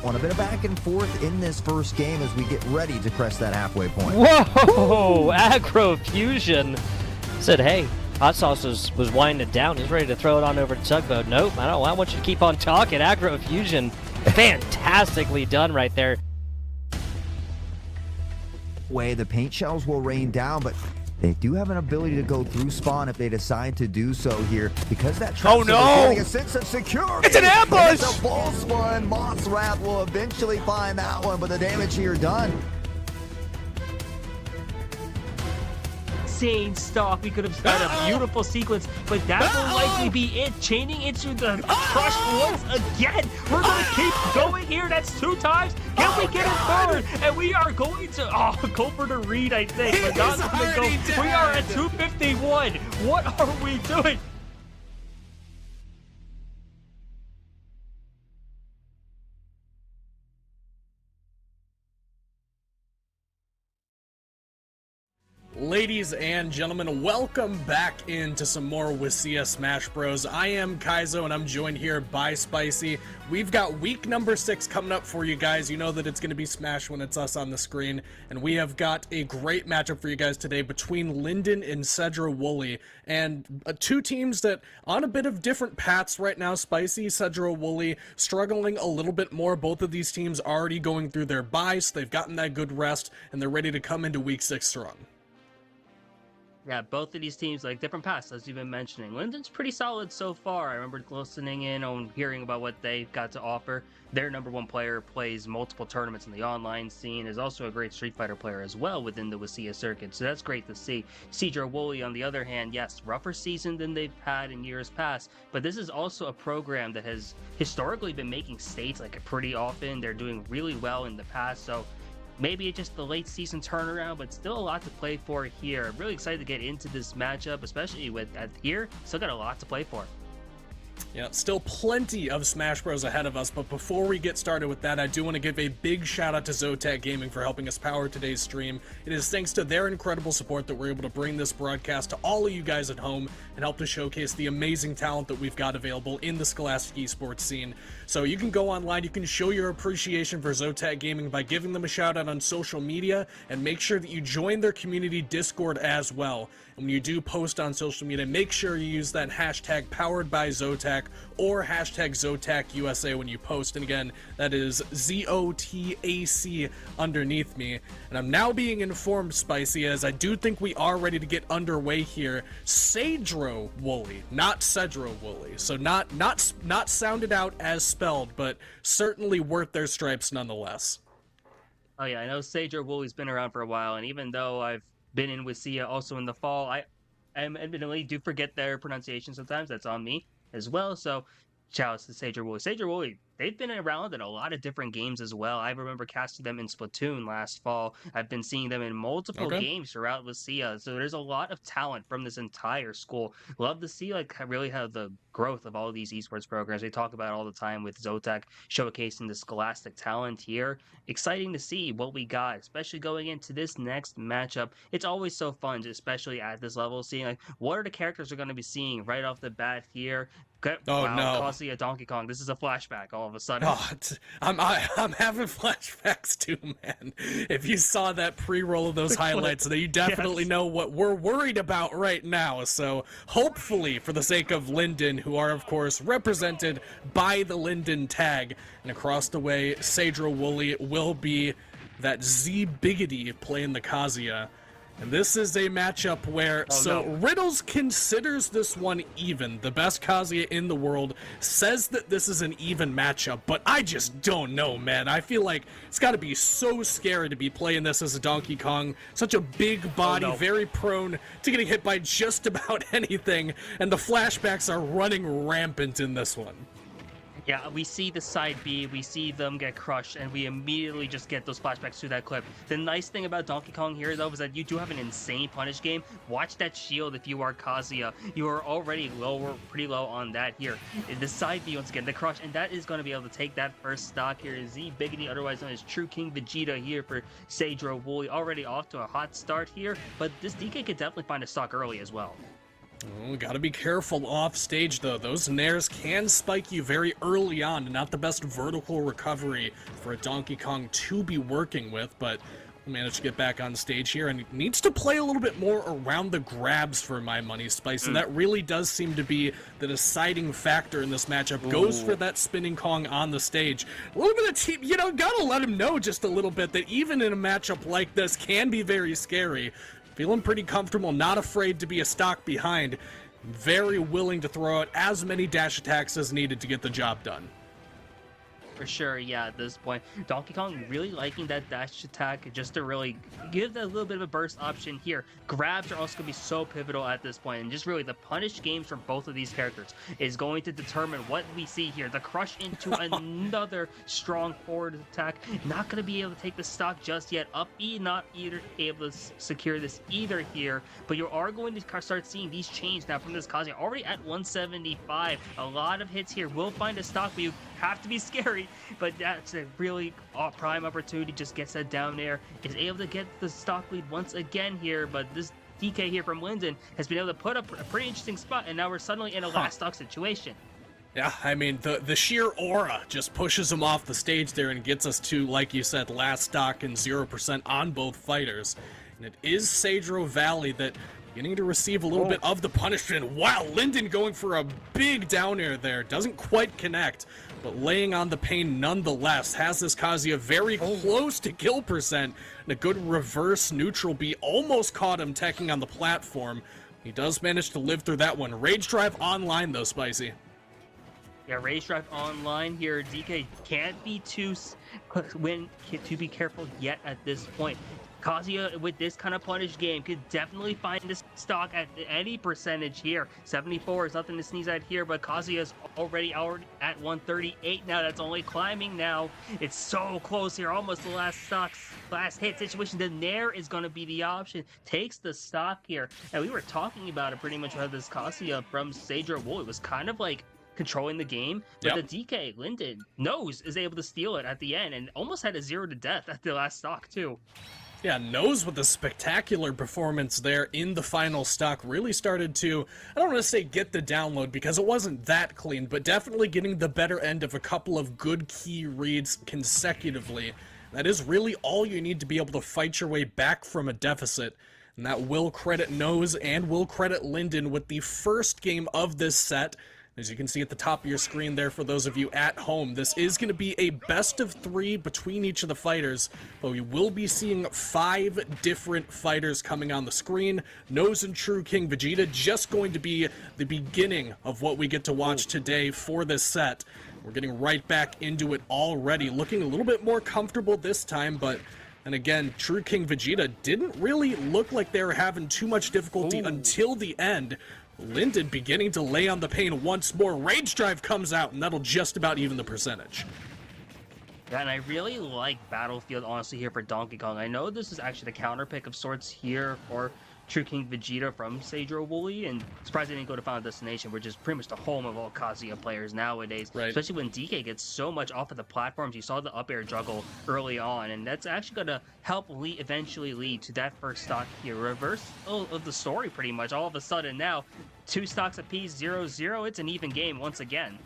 one. A bit of back and forth in this first game as we get ready to crest that halfway point. Whoa! Aggro Fusion said, hey, Hot Sauce was winding it down. He's ready to throw it on over to Tugboat. Nope, I want you to keep on talking. Aggro Fusion, fantastically done right there. Way the paint shells will rain down, but they do have an ability to go through spawn if they decide to do so here, because that trap getting a sense of security. It's an ambush! It's a false one. Moth's Wrath will eventually find that one, but the damage here done. Insane stuff. We could have had a beautiful sequence, but that will likely be it. Chaining into the crush once again. We're going to keep going here. That's 2 times. Can we get a third? And we are going to go for the read, I think. But not going to go. We are at 251. What are we doing? Ladies and gentlemen, welcome back into some more WSSEA Smash Bros. I am Kaizo and I'm joined here by Spicy. We've got week number 6 coming up for you guys. You know that it's going to be Smash when it's us on the screen. And we have got a great matchup for you guys today between Lynden and Sedro-Woolley. And 2 teams that on a bit of different paths right now. Spicy, Sedro-Woolley struggling a little bit more. Both of these teams already going through their buys. They've gotten that good rest and they're ready to come into week 6 strong. Yeah, both of these teams, like different paths, as you've been mentioning. Lynden's pretty solid so far. I remember listening in on hearing about what they've got to offer. Their #1 player plays multiple tournaments in the online scene, is also a great Street Fighter player as well within the WSSEA circuit, so that's great to see. Sedro-Woolley, on the other hand, yes, rougher season than they've had in years past, but this is also a program that has historically been making states like pretty often. They're doing really well in the past, so maybe it's just the late season turnaround, but still a lot to play for here. I'm really excited to get into this matchup, especially with here. Still got a lot to play for. Yeah, still plenty of Smash Bros ahead of us, but before we get started with that, I do want to give a big shout out to Zotac Gaming for helping us power today's stream. It is thanks to their incredible support that we're able to bring this broadcast to all of you guys at home and help to showcase the amazing talent that we've got available in the Scholastic esports scene. So you can go online, you can show your appreciation for Zotac Gaming by giving them a shout out on social media, and make sure that you join their community Discord as well. And when you do post on social media, make sure you use that hashtag powered by Zotac or hashtag ZotacUSA when you post. And again, that is ZOTAC underneath me. And I'm now being informed, Spicy, as I do think we are ready to get underway here. Sedro-Woolley, not Sedro-Woolley. So not sounded out as spelled, but certainly worth their stripes nonetheless. Oh yeah, I know Sedro-Woolley's been around for a while, and even though I've been in WSSEA also in the fall, I admittedly do forget their pronunciation sometimes. That's on me as well. So shout out to Sedro-Woolley. Sedro-Woolley, they've been around in a lot of different games as well. I remember casting them in Splatoon last fall. I've been seeing them in multiple games throughout WSSEA. So there's a lot of talent from this entire school. Love to see really how the growth of all of these esports programs. They talk about it all the time with Zotac showcasing the Scholastic talent here. Exciting to see what we got, especially going into this next matchup. It's always so fun, especially at this level, seeing what are the characters we're going to be seeing right off the bat here. Oh wow, no! Costly a Donkey Kong. This is a flashback all of a sudden. Oh, I'm having flashbacks too, man. If you saw that pre-roll of those highlights, then you definitely know what we're worried about right now. So hopefully, for the sake of Lynden, who are of course represented by the Lynden tag, and across the way, Sedro-Woolley will be that Z Biggity playing the Kazuya. And this is a matchup where, Riddles considers this one even. The best Kazuya in the world says that this is an even matchup, but I just don't know, man. I feel like it's got to be so scary to be playing this as a Donkey Kong. Such a big body, very prone to getting hit by just about anything, and the flashbacks are running rampant in this one. Yeah, we see the side B, we see them get crushed, and we immediately just get those flashbacks to that clip. The nice thing about Donkey Kong here, though, is that you do have an insane punish game. Watch that shield if you are Kazuya. You are already pretty low on that here. The side B, once again, the crush, and that is going to be able to take that first stock here. Z Biggity, otherwise known as True King Vegeta here for Sedro-Woolley, already off to a hot start here, but this DK could definitely find a stock early as well. Oh, gotta be careful off stage though. Those nairs can spike you very early on, and not the best vertical recovery for a Donkey Kong to be working with, but managed to get back on stage here, and needs to play a little bit more around the grabs for my money, Spice, and that really does seem to be the deciding factor in this matchup. Ooh. Goes for that spinning Kong on the stage. A little bit of team, you know, gotta let him know just a little bit that even in a matchup like this can be very scary. Feeling pretty comfortable, not afraid to be a stock behind, very willing to throw out as many dash attacks as needed to get the job done. For sure, yeah, at this point. Donkey Kong really liking that dash attack just to really give that a little bit of a burst option here. Grabs are also going to be so pivotal at this point, and just really the punish games from both of these characters is going to determine what we see here. The crush into another strong forward attack. Not going to be able to take the stock just yet. Up E, not either able to secure this either here, but you are going to start seeing these chains now from this Kazuya. Already at 175. A lot of hits here. Will find a stock, but you have to be scary, but that's a really prime opportunity. Just gets that down air, is able to get the stock lead once again here, but this DK here from Lynden has been able to put up a pretty interesting spot, and now we're suddenly in a last stock situation. Yeah, I mean, the sheer aura just pushes him off the stage there and gets us to, like you said, last stock and 0% on both fighters. And it is Sedro-Woolley that beginning to receive a little bit of the punishment. Wow, Lynden going for a big down air there. Doesn't quite connect, but laying on the pain nonetheless. Has this Kazuya very close to kill percent. And a good reverse neutral B almost caught him teching on the platform. He does manage to live through that one. Rage Drive online though, Spicy. Yeah, Rage Drive online here. DK can't be too be careful yet at this point. Kazuya, with this kind of punish game, could definitely find this stock at any percentage here. 74 is nothing to sneeze at here, but Kazuya's already out at 138 now. That's only climbing now. It's so close here. Almost the last hit situation. The Nair is going to be the option. Takes the stock here. And we were talking about it pretty much how this Kazuya from Sedro-Woolley was kind of like controlling the game, but the DK, Lynden, Nose is able to steal it at the end and almost had a 0 to death at the last stock too. Yeah, Nose with a spectacular performance there in the final stock really started to, I don't want to say get the download because it wasn't that clean, but definitely getting the better end of a couple of good key reads consecutively. That is really all you need to be able to fight your way back from a deficit, and that will credit Nose and will credit Lynden with the first game of this set. As you can see at the top of your screen there for those of you at home, this is going to be a best of 3 between each of the fighters, but we will be seeing 5 different fighters coming on the screen. Nose and True King Vegeta just going to be the beginning of what we get to watch today for this set. We're getting right back into it already, looking a little bit more comfortable this time, but and again, True King Vegeta didn't really look like they were having too much difficulty until the end. Lynden beginning to lay on the pain once more. Rage Drive comes out, and that'll just about even the percentage. Yeah, and I really like Battlefield, honestly, here for Donkey Kong. I know this is actually the counter pick of sorts here for True King Vegeta from Sedro-Woolley, and surprised they didn't go to Final Destination, which is pretty much the home of all Kazuya players nowadays. Right. Especially when DK gets so much off of the platforms. You saw the up air juggle early on, and that's actually going to help eventually lead to that first stock here. Reverse of the story, pretty much. All of a sudden now, 2 stocks apiece, 0-0. It's an even game once again.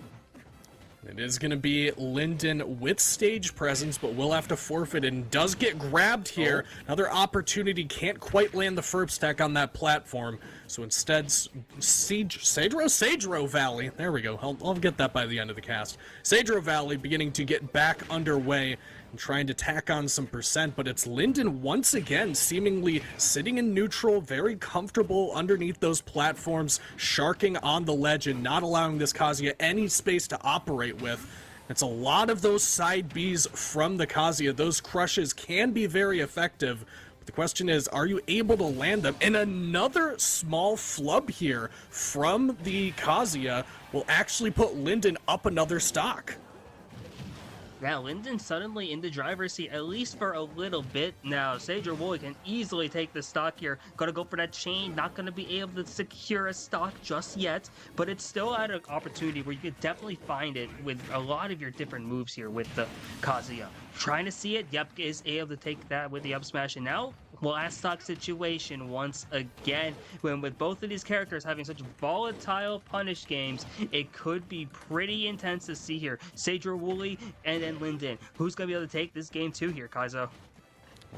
It is going to be Lynden with stage presence, but will have to forfeit and does get grabbed here. Another opportunity, can't quite land the first stack on that platform. So instead, Sedro-Woolley, there we go. I'll get that by the end of the cast. Sedro-Woolley beginning to get back underway and trying to tack on some percent, but it's Lynden once again seemingly sitting in neutral, very comfortable underneath those platforms, sharking on the ledge and not allowing this Kazuya any space to operate with. It's a lot of those side Bs from the Kazuya. Those crushes can be very effective. But the question is, are you able to land them? And another small flub here from the Kazuya will actually put Lynden up another stock. Now, Lynden suddenly in the driver's seat, at least for a little bit now. Sedro-Woolley can easily take the stock here. Gotta go for that chain. Not gonna be able to secure a stock just yet, but it's still at an opportunity where you could definitely find it with a lot of your different moves here with the Kazuya. Trying to see it, yep, is able to take that with the up smash, and now last stock situation once again. When with both of these characters having such volatile punish games, it could be pretty intense to see here. Sedro-Woolley and then Lynden. Who's going to be able to take this game too here, Kaizo?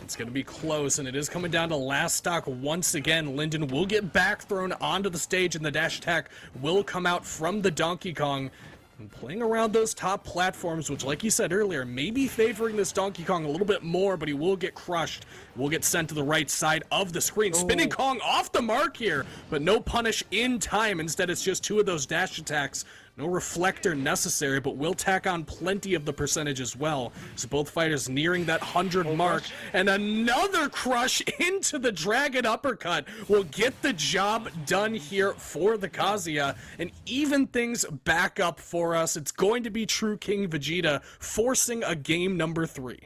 It's going to be close, and it is coming down to last stock once again. Lynden will get back thrown onto the stage, and the dash attack will come out from the Donkey Kong. And playing around those top platforms, which, like you said earlier, may be favoring this Donkey Kong a little bit more, but he will get crushed. Will get sent to the right side of the screen. Spinning Kong off the mark here, but no punish in time. Instead, it's just 2 of those dash attacks. No reflector necessary, but will tack on plenty of the percentage as well. So both fighters nearing that 100 mark. And another crush into the Dragon Uppercut will get the job done here for the Kazuya and even things back up for us. It's going to be True King Vegeta forcing a game number 3.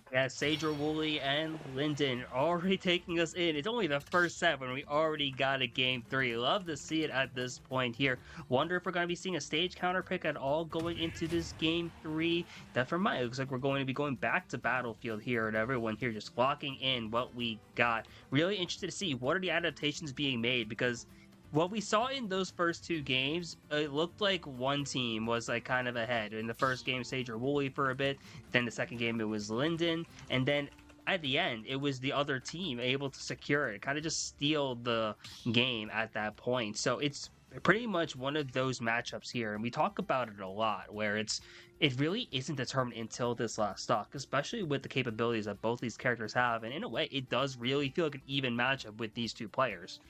Yeah, Sedro-Woolley and Lynden already taking us in. It's only the first set when we already got a game 3. Love to see it at this point here. Wonder if we're going to be seeing a stage counter pick at all going into this game 3. That for mine, it looks like we're going to be going back to Battlefield here, and everyone here just locking in what we got. Really interested to see what are the adaptations being made, because what we saw in those first 2 games, it looked like one team was like kind of ahead. In the first game, Sedro-Woolley for a bit, then the second game it was Lynden, and then at the end it was the other team able to secure it, kind of just steal the game at that point. So it's pretty much one of those matchups here, and we talk about it a lot, where it really isn't determined until this last stock, especially with the capabilities that both these characters have, and in a way it does really feel like an even matchup with these 2 players.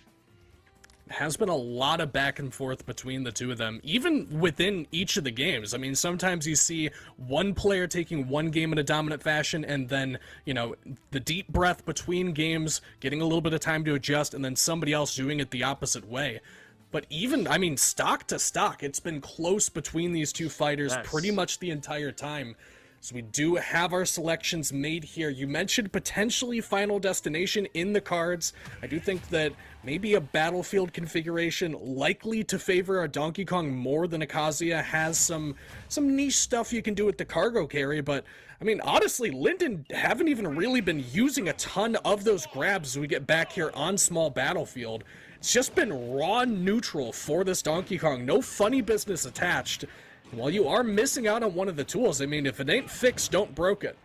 Has been a lot of back and forth between the 2 of them, even within each of the games. I mean, sometimes you see one player taking one game in a dominant fashion, and then, you know, the deep breath between games, getting a little bit of time to adjust, and then somebody else doing it the opposite way. But even, I mean, stock to stock, it's been close between these 2 fighters pretty much the entire time. So we do have our selections made here. You mentioned potentially Final Destination in the cards. I do think that maybe a Battlefield configuration likely to favor a Donkey Kong more than a Kazuya has some niche stuff you can do with the cargo carry, but I mean, honestly, Lynden haven't even really been using a ton of those grabs as we get back here on small Battlefield. It's just been raw neutral for this Donkey Kong. No funny business attached. While you are missing out on one of the tools, I mean, if it ain't fixed, don't broke it.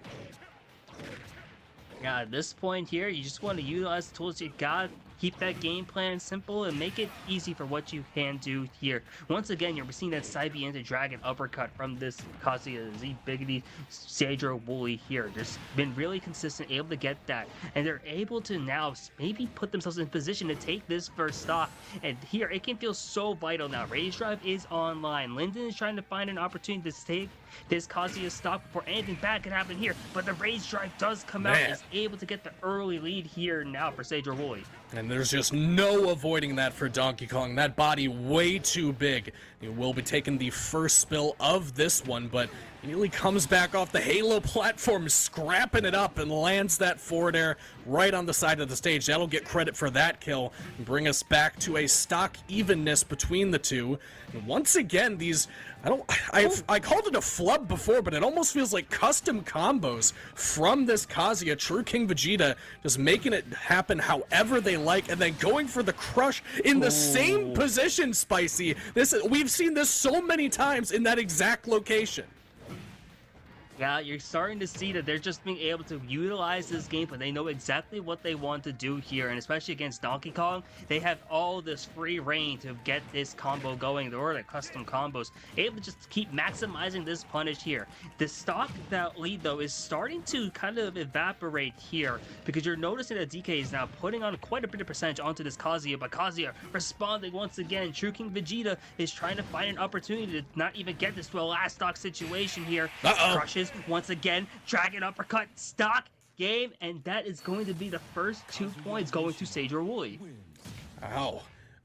Yeah, at this point here, you just want to utilize the tools you got, keep that game plan simple, and make it easy for what you can do here. Once again, you're seeing that side B into Dragon Uppercut from this Kazuya Z Biggity Sedro-Woolley here. Just been really consistent, able to get that, and they're able to now maybe put themselves in position to take this first stock. And here, it can feel so vital now. Rage Drive is online. Lynden is trying to find an opportunity to take this Kazuya stock before anything bad can happen here, but the Rage Drive does come out and is able to get the early lead here now for Sedro-Woolley. And there's just no avoiding that for Donkey Kong. That body way too big. He will be taking the first spill of this one, but immediately comes back off the Halo platform, scrapping it up, and lands that forward air right on the side of the stage. That'll get credit for that kill and bring us back to a stock evenness between the 2. And once again, these, I called it a flub before, but it almost feels like custom combos from this Kazuya, True King Vegeta, just making it happen however they like, and then going for the crush in the same position, Spicy. We've seen this so many times in that exact location. Yeah, you're starting to see that they're just being able to utilize this gameplay. They know exactly what they want to do here, and especially against Donkey Kong, they have all this free reign to get this combo going. Or the custom combos, able to just keep maximizing this punish here. The stock that lead, though, is starting to kind of evaporate here, because you're noticing that DK is now putting on quite a bit of percentage onto this Kazuya, but Kazuya responding once again. True King Vegeta is trying to find an opportunity to not even get this to a last stock situation here. Crushes once again, Dragon Uppercut, stock game, and that is going to be the first 2 points going to Sedro-Woolley. Ow.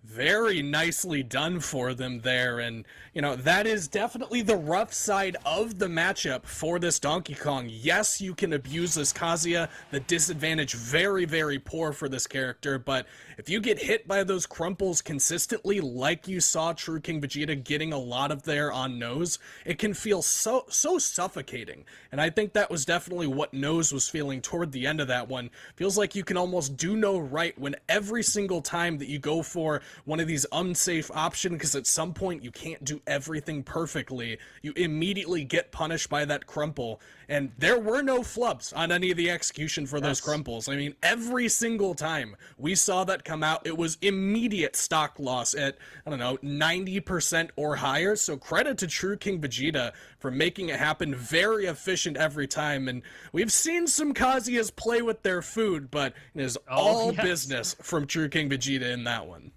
Very nicely done for them there, and you know, that is definitely the rough side of the matchup for this Donkey Kong. Yes, you can abuse this Kazuya, the disadvantage very, very poor for this character, but if you get hit by those crumples consistently, like you saw True King Vegeta getting a lot of there on Nose, it can feel so suffocating, and I think that was definitely what Nose was feeling toward the end of that one. Feels like you can almost do no right when every single time that you go for one of these unsafe options, because at some point you can't do everything perfectly, you immediately get punished by that crumple, and there were no flubs on any of the execution for those crumples. I mean, every single time we saw that come out, it was immediate stock loss at, I don't know, 90% or higher, so credit to True King Vegeta for making it happen. Very efficient every time, and we've seen some Kazuyas play with their food, but it is all business from True King Vegeta in that one.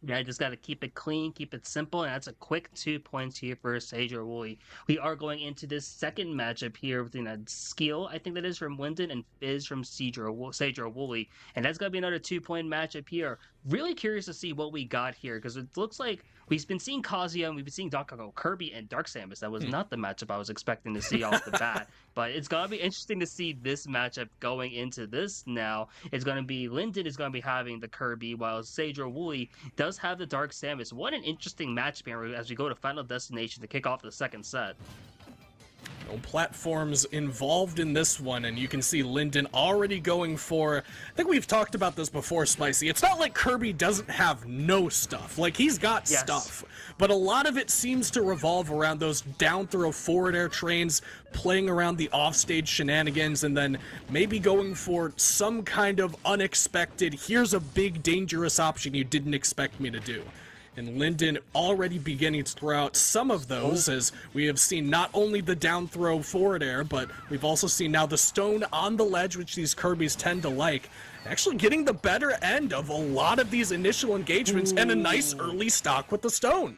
Yeah, just got to keep it clean, keep it simple, and that's a quick 2 points here for Sedro-Woolley. We are going into this second matchup here between a Skill, I think that is, from Lynden, and Fizz from Sedro-Woolley, and that's going to be another 2-point matchup here. Really curious to see what we got here, because it looks like we've been seeing Kazuya, and we've been seeing Donkey Kong, Kirby, and Dark Samus. That was not the matchup I was expecting to see off the bat, but it's going to be interesting to see this matchup going into this now. It's going to be, Lynden is going to be having the Kirby, while Sedro-Woolley does have the Dark Samus. What an interesting matchup here as we go to Final Destination to kick off the second set. No platforms involved in this one, and you can see Lynden already going for, I think we've talked about this before, Spicy. It's not like Kirby doesn't have no stuff. Like, he's got stuff, but a lot of it seems to revolve around those down throw forward air trains, playing around the offstage shenanigans, and then maybe going for some kind of unexpected, here's a big dangerous option you didn't expect me to do. And Lynden already beginning to throw out some of those, as we have seen not only the down throw forward air, but we've also seen now the stone on the ledge, which these Kirbys tend to like, actually getting the better end of a lot of these initial engagements, and a nice early stock with the stone.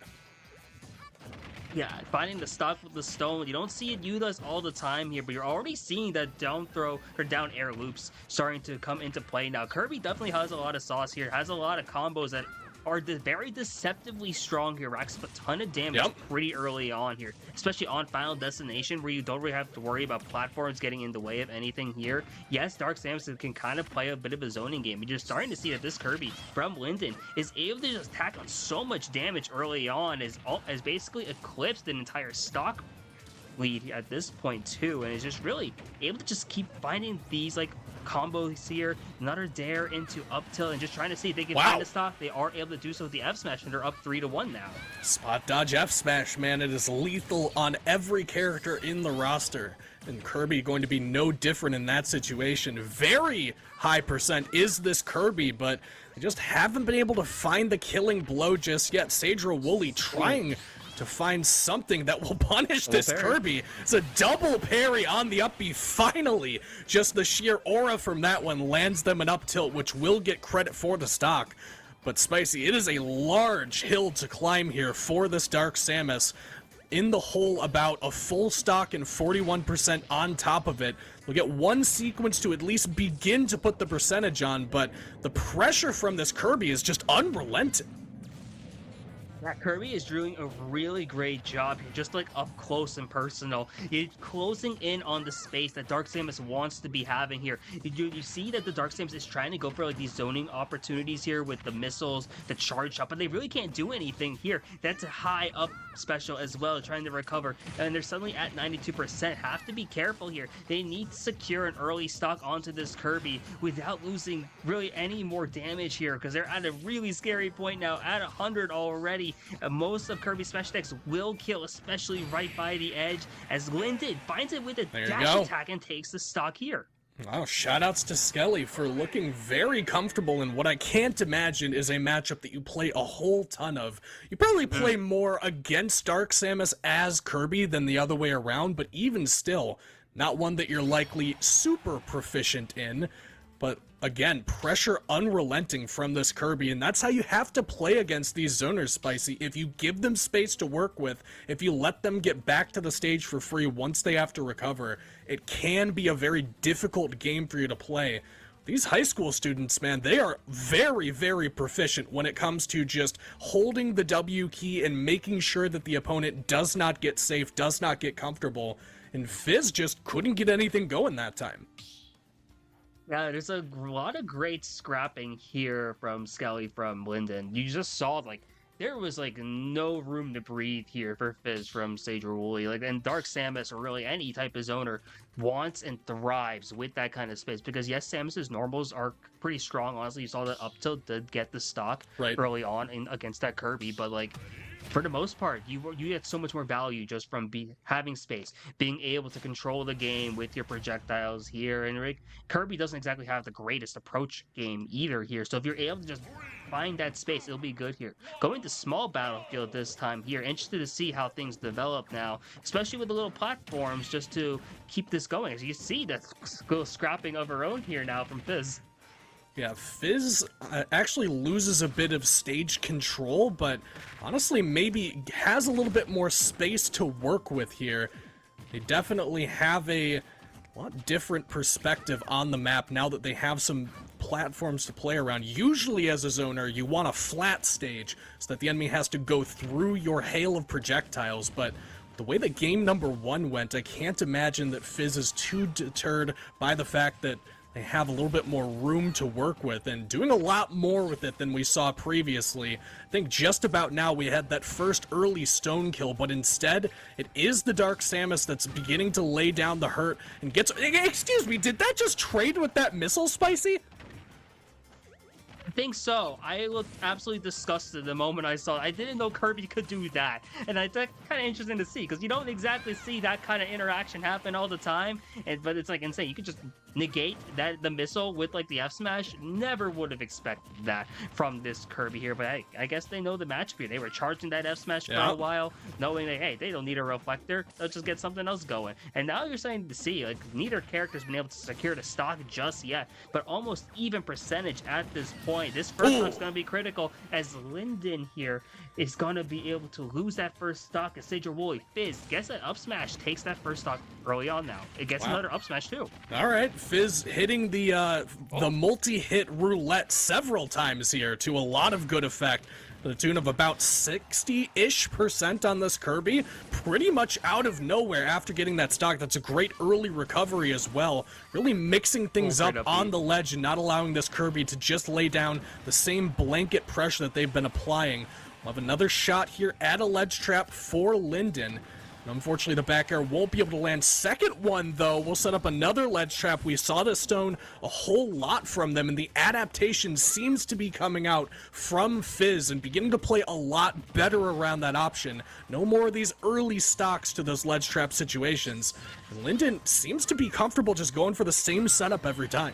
Yeah, finding the stock with the stone, you don't see it utilized all the time here, but you're already seeing that down throw or down air loops starting to come into play now. Kirby definitely has a lot of sauce here, has a lot of combos that are very deceptively strong here, racks up a ton of damage pretty early on here, especially on Final Destination, where you don't really have to worry about platforms getting in the way of anything here. Yes, Dark Samus can kind of play a bit of a zoning game, but you're starting to see that this Kirby from Lynden is able to just tack on so much damage early on, as basically eclipsed an entire stock lead at this point too, and is just really able to just keep finding these like combos here, another dare into up tilt, and just trying to see if they can find the stock. They are able to do so with the F smash, and they're up 3-1 now. Spot dodge F smash, man, it is lethal on every character in the roster, and Kirby going to be no different in that situation. Very high percent is this Kirby, but they just haven't been able to find the killing blow just yet. Sedro-Woolley trying to find something that will punish this Kirby. It's a double parry on the up B. Finally, just the sheer aura from that one lands them an up tilt, which will get credit for the stock. But Spicy, it is a large hill to climb here for this Dark Samus. In the hole, about a full stock and 41% on top of it. We'll get one sequence to at least begin to put the percentage on, but the pressure from this Kirby is just unrelenting. Yeah, Kirby is doing a really great job here, just like up close and personal. He's closing in on the space that Dark Samus wants to be having here. You see that the Dark Samus is trying to go for like these zoning opportunities here with the missiles, the charge shot, but they really can't do anything here. That's a high up special as well, trying to recover, and they're suddenly at 92%. Have to be careful here. They need to secure an early stock onto this Kirby without losing really any more damage here, because they're at a really scary point now, at 100 already. Most of Kirby's smash attacks will kill, especially right by the edge, as Lynden finds it with a dash attack and takes the stock here. Wow, shoutouts to Skelly for looking very comfortable in what I can't imagine is a matchup that you play a whole ton of. You probably play more against Dark Samus as Kirby than the other way around, but even still, not one that you're likely super proficient in. But again, pressure unrelenting from this Kirby, and that's how you have to play against these zoners, Spicy. If you give them space to work with, if you let them get back to the stage for free once they have to recover, it can be a very difficult game for you to play. these high school students, man, they are very, very proficient when it comes to just holding the W key and making sure that the opponent does not get safe, does not get comfortable. And Fizz just couldn't get anything going that time. Yeah, there's a lot of great scrapping here from Skelly from Lynden. You just saw, like, there was, like, no room to breathe here for Fizz from Sedro-Woolley. Like, and Dark Samus, or really any type of zoner, wants and thrives with that kind of space. Because, yes, Samus's normals are pretty strong. Honestly, you saw the up tilt to get the stock early on against that Kirby. But, like, for the most part, you get so much more value just from having space, being able to control the game with your projectiles here. And like, Kirby doesn't exactly have the greatest approach game either here. So if you're able to just find that space, it'll be good here. Going to small battlefield this time here. Interested to see how things develop now, especially with the little platforms, just to keep this going. As you see, that little scrapping of her own here now from Fizz. Yeah, Fizz actually loses a bit of stage control, but honestly maybe has a little bit more space to work with here. They definitely have a lot different perspective on the map now that they have some platforms to play around. Usually as a zoner, you want a flat stage so that the enemy has to go through your hail of projectiles, but the way that game number 1 went, I can't imagine that Fizz is too deterred by the fact that they have a little bit more room to work with and doing a lot more with it than we saw previously. I think just about now we had that first early stone kill, but instead it is the Dark Samus that's beginning to lay down the hurt and gets... Excuse me, did that just trade with that missile, Spicy? I think so. I looked absolutely disgusted the moment I saw it. I didn't know Kirby could do that. And that's kind of interesting to see, because you don't exactly see that kind of interaction happen all the time. But it's like insane. You could just negate the missile with like the F smash. Never would have expected that from this Kirby here. But hey, I guess they know the matchup here. They were charging that F smash for a while, knowing that, hey, they don't need a reflector. Let's just get something else going. And now you're starting to see, like, neither character's been able to secure the stock just yet, but almost even percentage at this point. This first stock's going to be critical, as Lynden here is going to be able to lose that first stock as Sedro-Woolley. Fizz gets that up smash, takes that first stock early on now. It gets another up smash too. All right, Fizz hitting the multi-hit roulette several times here to a lot of good effect. To the tune of about 60-ish% on this Kirby, pretty much out of nowhere after getting that stock. That's a great early recovery as well. Really mixing things up on the ledge and not allowing this Kirby to just lay down the same blanket pressure that they've been applying. We'll have another shot here at a ledge trap for Lynden. Unfortunately, the back air won't be able to land. Second one, though, will set up another ledge trap. We saw this stone a whole lot from them, and the adaptation seems to be coming out from Fizz and beginning to play a lot better around that option. No more of these early stocks to those ledge trap situations. And Lynden seems to be comfortable just going for the same setup every time.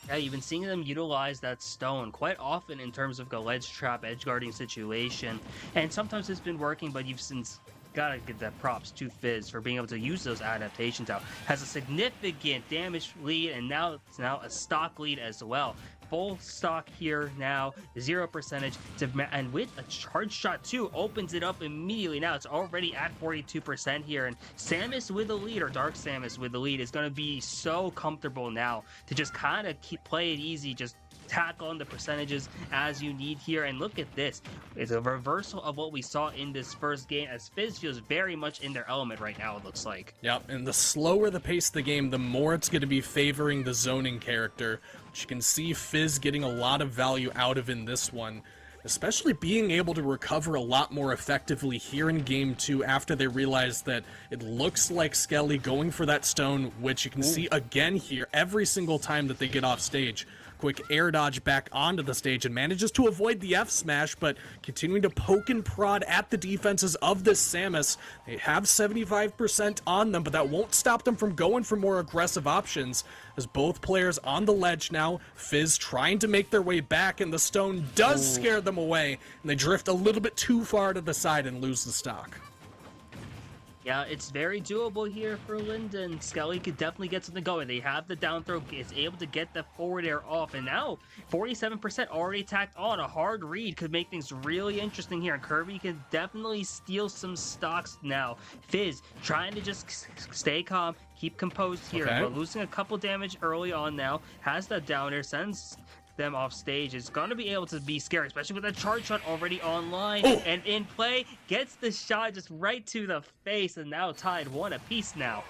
Yeah, you've been seeing them utilize that stone quite often in terms of the ledge trap edge guarding situation, and sometimes it's been working, but you've since gotta give that props to Fizz for being able to use those adaptations out. Has a significant damage lead, and now it's a stock lead as well. Full stock here now, 0%, and with a charge shot too, opens it up immediately. Now it's already at 42% here, and Samus with the lead, or Dark Samus with the lead, is going to be so comfortable now to just kind of play it easy, just tack on the percentages as you need here. And look at this, it's a reversal of what we saw in this first game, as Fizz feels very much in their element right now, it looks like. Yep, and the slower the pace of the game, the more it's going to be favoring the zoning character, which you can see Fizz getting a lot of value out of in this one, especially being able to recover a lot more effectively here in game 2 after they realized that it looks like Skelly going for that stone, which you can see again here every single time that they get off stage. Quick air dodge back onto the stage and manages to avoid the F smash, but continuing to poke and prod at the defenses of this Samus. They have 75% on them, but that won't stop them from going for more aggressive options, as both players on the ledge now. Fizz trying to make their way back, and the stone does scare them away, and they drift a little bit too far to the side and lose the stock. Yeah, it's very doable here for Lynden. Skelly could definitely get something going. They have the down throw, is able to get the forward air off, and now 47% already tacked on. A hard read could make things really interesting here, and Kirby can definitely steal some stocks now. Fizz trying to just stay calm, keep composed here, but losing a couple damage early on now. Has that down air, sends them off stage. Is going to be able to be scary, especially with a charge shot already online and in play. Gets the shot just right to the face, and now tied 1 apiece now.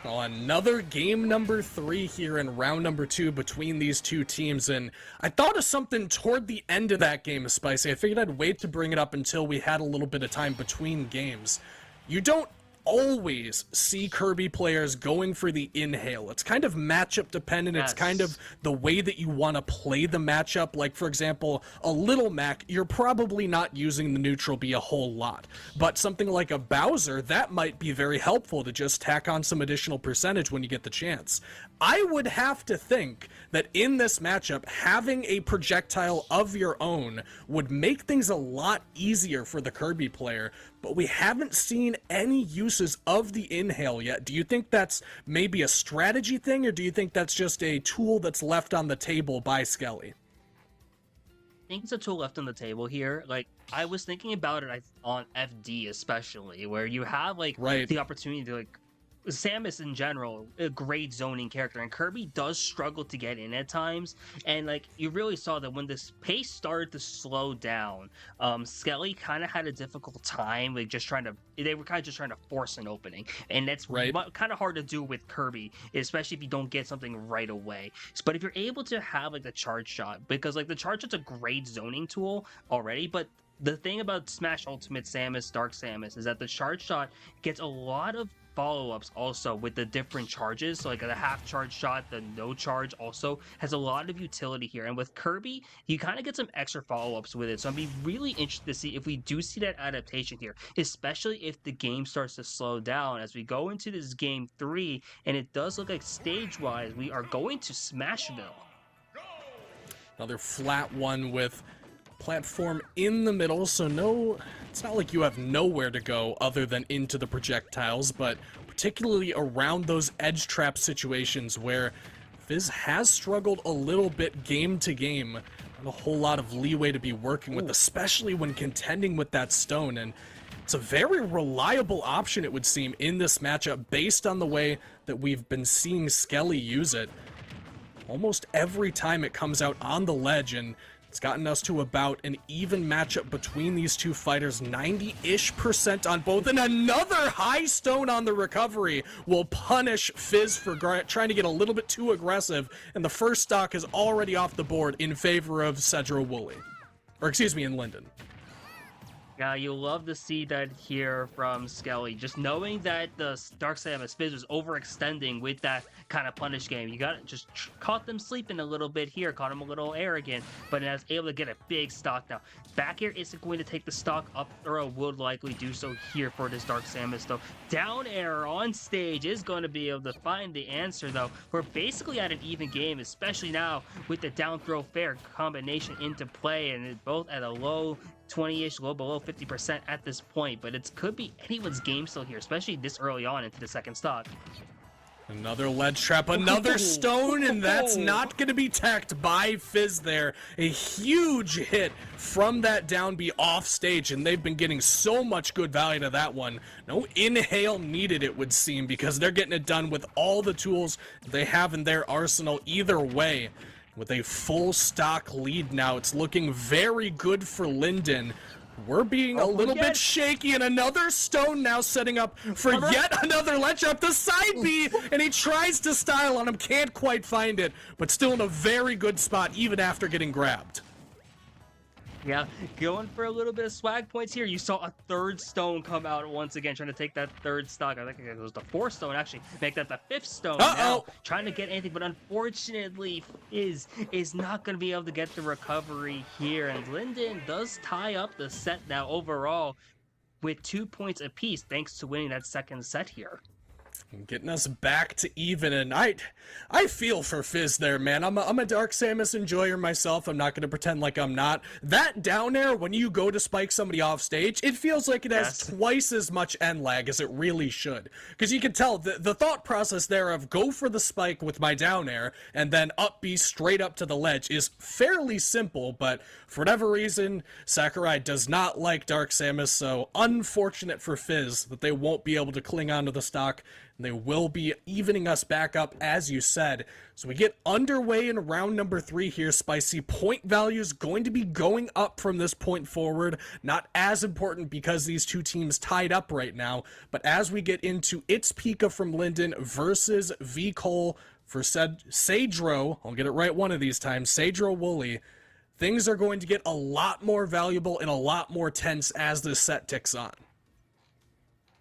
Well, another game number 3 here in round number 2 between these two teams, and I thought of something toward the end of that game, Spicy. I figured I'd wait to bring it up until we had a little bit of time between games. You don't always see Kirby players going for the inhale. It's kind of matchup dependent. It's kind of the way that you want to play the matchup. Like, for example, a Little Mac, you're probably not using the neutral B a whole lot. But something like a Bowser, that might be very helpful to just tack on some additional percentage when you get the chance. I would have to think that in this matchup, having a projectile of your own would make things a lot easier for the Kirby player, but we haven't seen any uses of the inhale yet. Do you think that's maybe a strategy thing, or do you think that's just a tool that's left on the table by Skelly? I think it's a tool left on the table here. Like, I was thinking about it on FD especially, where you have like the opportunity to like Samus in general, a great zoning character, and Kirby does struggle to get in at times, and like you really saw that when this pace started to slow down, Skelly kind of had a difficult time, like they were kind of just trying to force an opening, and that's kind of hard to do with Kirby, especially if you don't get something right away. But if you're able to have like the charge shot, because like the charge shot's a great zoning tool already, but the thing about Smash Ultimate Samus, Dark Samus, is that the charge shot gets a lot of follow-ups also with the different charges. So like the half charge shot, the no charge also has a lot of utility here, and with Kirby you kind of get some extra follow-ups with it. So I'd be really interested to see if we do see that adaptation here, especially if the game starts to slow down as we go into this game 3, and it does look like stage-wise we are going to Smashville. Another flat one with platform in the middle, so it's not like you have nowhere to go other than into the projectiles, but particularly around those edge trap situations where Fizz has struggled a little bit game to game. Not a whole lot of leeway to be working with, especially when contending with that stone, and it's a very reliable option, it would seem, in this matchup based on the way that we've been seeing Skelly use it. Almost every time it comes out on the ledge, and it's gotten us to about an even matchup between these two fighters, 90-ish% on both, and another high stone on the recovery will punish Fizz for trying to get a little bit too aggressive, and the first stock is already off the board in favor of Sedro-Woolley. Or excuse me, in Lynden. Yeah, you'll love to see that here from Skelly. Just knowing that the Dark Samus Fizz was overextending with that kind of punish game. You got just caught them sleeping a little bit here, caught them a little arrogant, but was able to get a big stock now. Back air isn't going to take the stock up throw, would likely do so here for this Dark Samus though. Down air on stage is going to be able to find the answer though. We're basically at an even game, especially now with the down throw fair combination into play, and it both at a low 20-ish, low below 50% at this point, but it could be anyone's game still here, especially this early on into the second stock. Another ledge trap, another stone, and that's not going to be tacked by Fizz there. A huge hit from that down B off stage, and they've been getting so much good value to that one. No inhale needed, it would seem, because they're getting it done with all the tools they have in their arsenal either way. With a full stock lead now, it's looking very good for Lynden. We're being a little bit shaky, and another stone now setting up for yet another ledge up the side B, and he tries to style on him, can't quite find it, but still in a very good spot even after getting grabbed. Yeah, going for a little bit of swag points here. You saw a third stone come out once again, trying to take that third stock. I think it was the fourth stone, actually. Make that the fifth stone now. Trying to get anything, but unfortunately, is not going to be able to get the recovery here. And Lynden does tie up the set now overall with 2 points apiece, thanks to winning that second set here. Getting us back to even, and I feel for Fizz there, man. I'm a Dark Samus enjoyer myself. I'm not going to pretend like I'm not. That down air, when you go to spike somebody off stage, it feels like it has twice as much end lag as it really should. Because you can tell the thought process there of go for the spike with my down air and then up B straight up to the ledge is fairly simple, but for whatever reason, Sakurai does not like Dark Samus, so unfortunate for Fizz that they won't be able to cling onto the stock. They will be evening us back up, as you said. So we get underway in round number 3 here, Spicy. Point values going to be going up from this point forward. Not as important because these two teams tied up right now. But as we get into It's Pika from Lynden versus V. Cole for Sedro, I'll get it right one of these times, Sedro-Woolley, things are going to get a lot more valuable and a lot more tense as this set ticks on.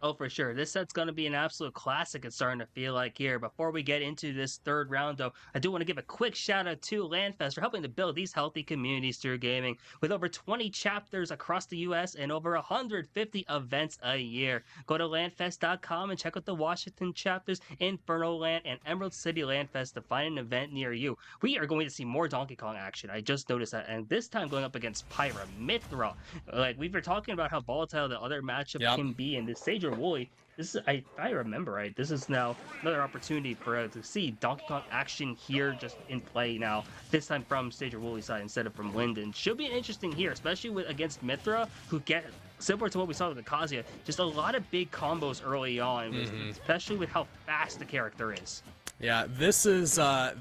Oh, for sure. This set's going to be an absolute classic, it's starting to feel like here. Before we get into this third round, though, I do want to give a quick shout out to LandFest for helping to build these healthy communities through gaming. With over 20 chapters across the U.S. and over 150 events a year. Go to landfest.com and check out the Washington chapters, Inferno Land, and Emerald City Landfest to find an event near you. We are going to see more Donkey Kong action. I just noticed that. And this time going up against Pyra Mythra. Like, we were talking about how volatile the other matchup can be in this Sedro-Woolley. This is, if I remember right, this is now another opportunity for us to see Donkey Kong action here just in play now. This time from Sedro-Woolley side instead of from Lynden. Should be interesting here, especially with against Mythra, who get similar to what we saw with the Kazuya, just a lot of big combos early on, especially with how fast the character is. Yeah, this is a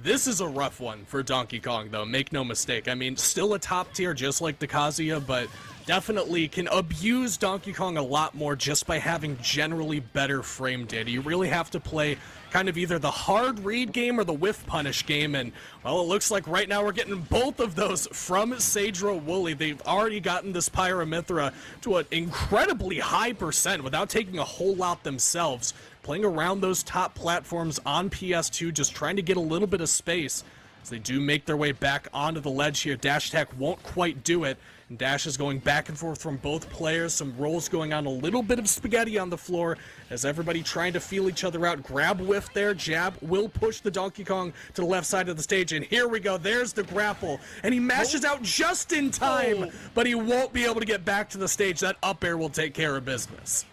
rough one for Donkey Kong, though. Make no mistake. I mean, still a top tier, just like the Kazuya, but definitely can abuse Donkey Kong a lot more just by having generally better frame data. You really have to play kind of either the hard read game or the whiff punish game, and, well, it looks like right now we're getting both of those from Sedro-Woolley. They've already gotten this Pyra Mythra to an incredibly high percent without taking a whole lot themselves. Playing around those top platforms on PS2, just trying to get a little bit of space. As they do make their way back onto the ledge here, Dash Attack won't quite do it. And Dash is going back and forth from both players. Some rolls going on, a little bit of spaghetti on the floor as everybody trying to feel each other out. Grab whiff there, jab will push the Donkey Kong to the left side of the stage. And here we go, there's the grapple. And he mashes out just in time, but he won't be able to get back to the stage. That up air will take care of business.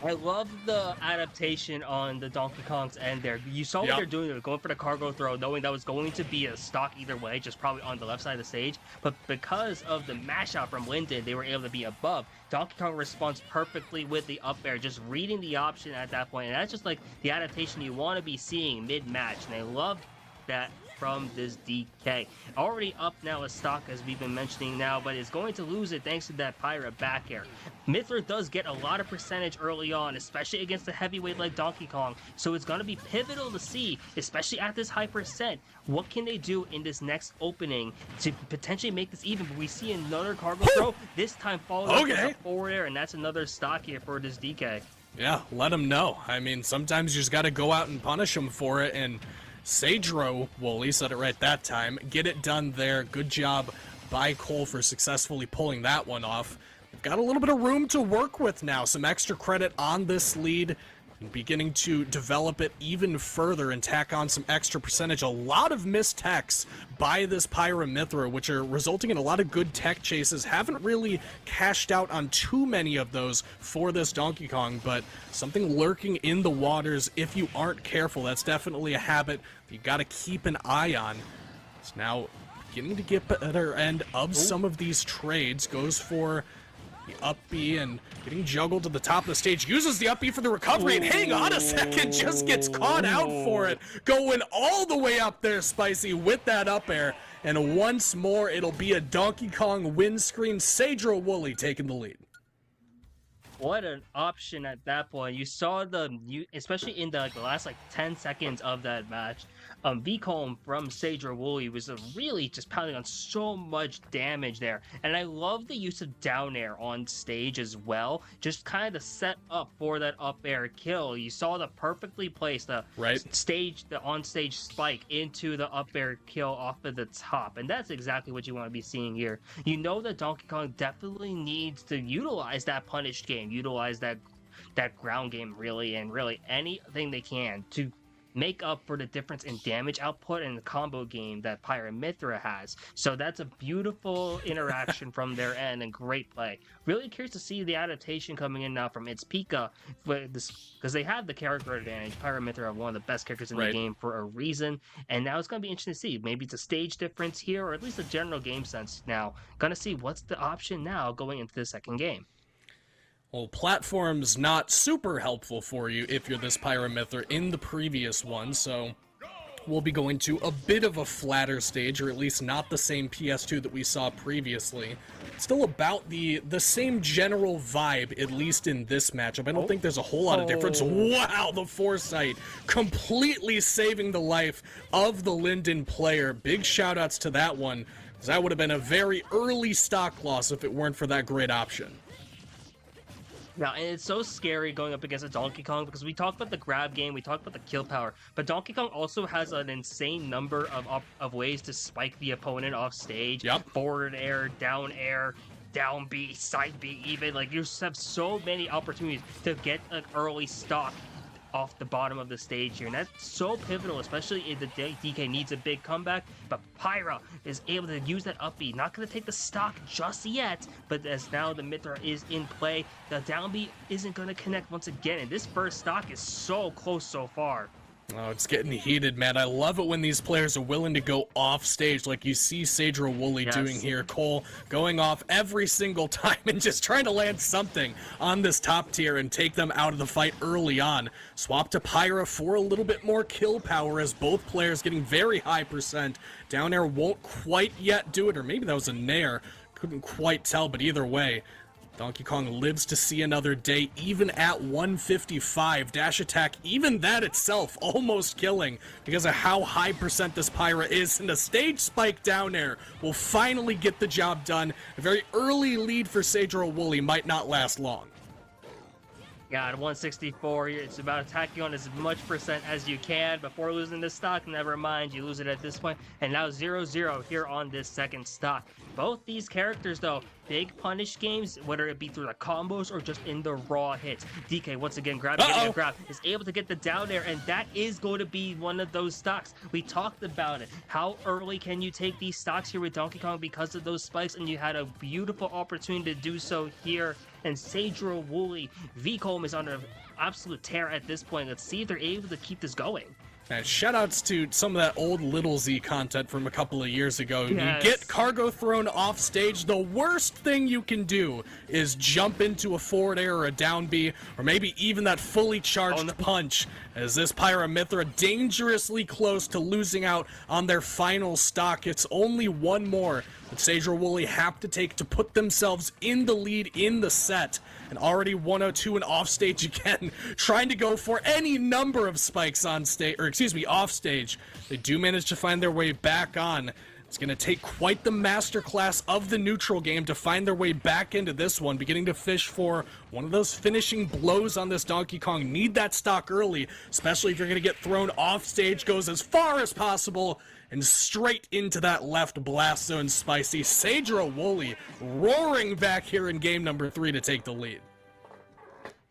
I love the adaptation on the Donkey Kong's end there. You saw what they're doing. They're going for the cargo throw, knowing that was going to be a stock either way, just probably on the left side of the stage. But because of the mash out from Lynden, they were able to be above. Donkey Kong responds perfectly with the up air, just reading the option at that point. And that's just like the adaptation you want to be seeing mid-match. And I love that from this DK. Already up now a stock, as we've been mentioning now, but is going to lose it thanks to that Pyra back air. Mythra does get a lot of percentage early on, especially against a heavyweight like Donkey Kong, so it's going to be pivotal to see, especially at this high percent, what can they do in this next opening to potentially make this even. But we see another cargo throw, this time followed up with a forward air, and that's another stock here for this DK. Yeah, let them know. I mean, sometimes you just got to go out and punish them for it, and Sedro-Woolley said it right that time. Get it done there. Good job by Cole for successfully pulling that one off. We've got a little bit of room to work with now. Some extra credit on this lead. And beginning to develop it even further and tack on some extra percentage. A lot of missed techs by this Pyra Mythra, which are resulting in a lot of good tech chases. Haven't really cashed out on too many of those for this Donkey Kong, but something lurking in the waters if you aren't careful. That's definitely a habit that you got to keep an eye on. It's now beginning to get better end of some of these trades. Goes for the up B and getting juggled to the top of the stage. Uses the up B for the recovery, and hang on a second, just gets caught out for it. Going all the way up there, Spicy, with that up air. And once more, it'll be a Donkey Kong windscreen. Sedro-Woolley taking the lead. What an option at that point. You saw especially in the last 10 seconds of that match, V-Colm from Sedro-Woolley was really just pounding on so much damage there. And I love the use of down air on stage as well, just kind of set up for that up air kill. You saw the perfectly placed the on-stage spike into the up air kill off of the top. And that's exactly what you want to be seeing here. You know that Donkey Kong definitely needs to utilize that punish game, utilize that that ground game really, and really anything they can to make up for the difference in damage output and the combo game that Pyra Mythra has. So that's a beautiful interaction from their end and great play. Really curious to see the adaptation coming in now from its Pika, because they have the character advantage. Pyra Mythra are one of the best characters in the game for a reason, and now it's going to be interesting to see. Maybe it's a stage difference here, or at least a general game sense now. Going to see what's the option now going into the second game. Well, platform's not super helpful for you if you're this Pyra Mythra in the previous one, so we'll be going to a bit of a flatter stage, or at least not the same PS2 that we saw previously. Still about the same general vibe, at least in this matchup. I don't think there's a whole lot of difference. Wow, the foresight completely saving the life of the Lynden player. Big shout-outs to that one, because that would have been a very early stock loss if it weren't for that great option. Now, and it's so scary going up against a Donkey Kong because we talked about the grab game, we talked about the kill power, but Donkey Kong also has an insane number of ways to spike the opponent off stage. Yep. Forward air, down B, side B even. Like, you just have so many opportunities to get an early stock off the bottom of the stage here, and that's so pivotal, especially if the DK needs a big comeback. But Pyra is able to use that up B, not going to take the stock just yet, but as now the Mythra is in play, the down B isn't going to connect once again, and this first stock is so close so far. Oh, it's getting heated, man. I love it when these players are willing to go off stage like you see Sedro-Woolley doing here. Cole going off every single time and just trying to land something on this top tier and take them out of the fight early on. Swap to Pyra for a little bit more kill power as both players getting very high percent. Down air won't quite yet do it, or maybe that was a nair. Couldn't quite tell, but either way, Donkey Kong lives to see another day, even at 155. Dash attack, even that itself, almost killing because of how high percent this Pyra is. And a stage spike down air will finally get the job done. A very early lead for Sedro-Woolley might not last long. Yeah, at 164, it's about attacking on as much percent as you can before losing this stock. Never mind, you lose it at this point. And now 0-0 here on this second stock. Both these characters, though, big punish games, whether it be through the combos or just in the raw hits. DK, once again, getting a grab, is able to get the down air, and that is going to be one of those stocks. We talked about it. How early can you take these stocks here with Donkey Kong because of those spikes? And you had a beautiful opportunity to do so here. And Sedro-Woolley, VCOM is on an absolute tear at this point. Let's see if they're able to keep this going. And shoutouts to some of that old Little Z content from a couple of years ago. Yes. You get cargo thrown off stage, the worst thing you can do is jump into a forward air or a down B, or maybe even that fully charged punch, as this Pyra Mythra dangerously close to losing out on their final stock. It's only one more that Sedro-Woolley have to take to put themselves in the lead in the set. And already 102 and off stage again, trying to go for any number of spikes on stage, or excuse me, off stage. They do manage to find their way back on. It's going to take quite the masterclass of the neutral game to find their way back into this one, beginning to fish for one of those finishing blows on this Donkey Kong. Need that stock early, especially if you're going to get thrown off stage. Goes as far as possible and straight into that left blast zone. Spicy Sedro-Woolley roaring back here in game number 3 to take the lead.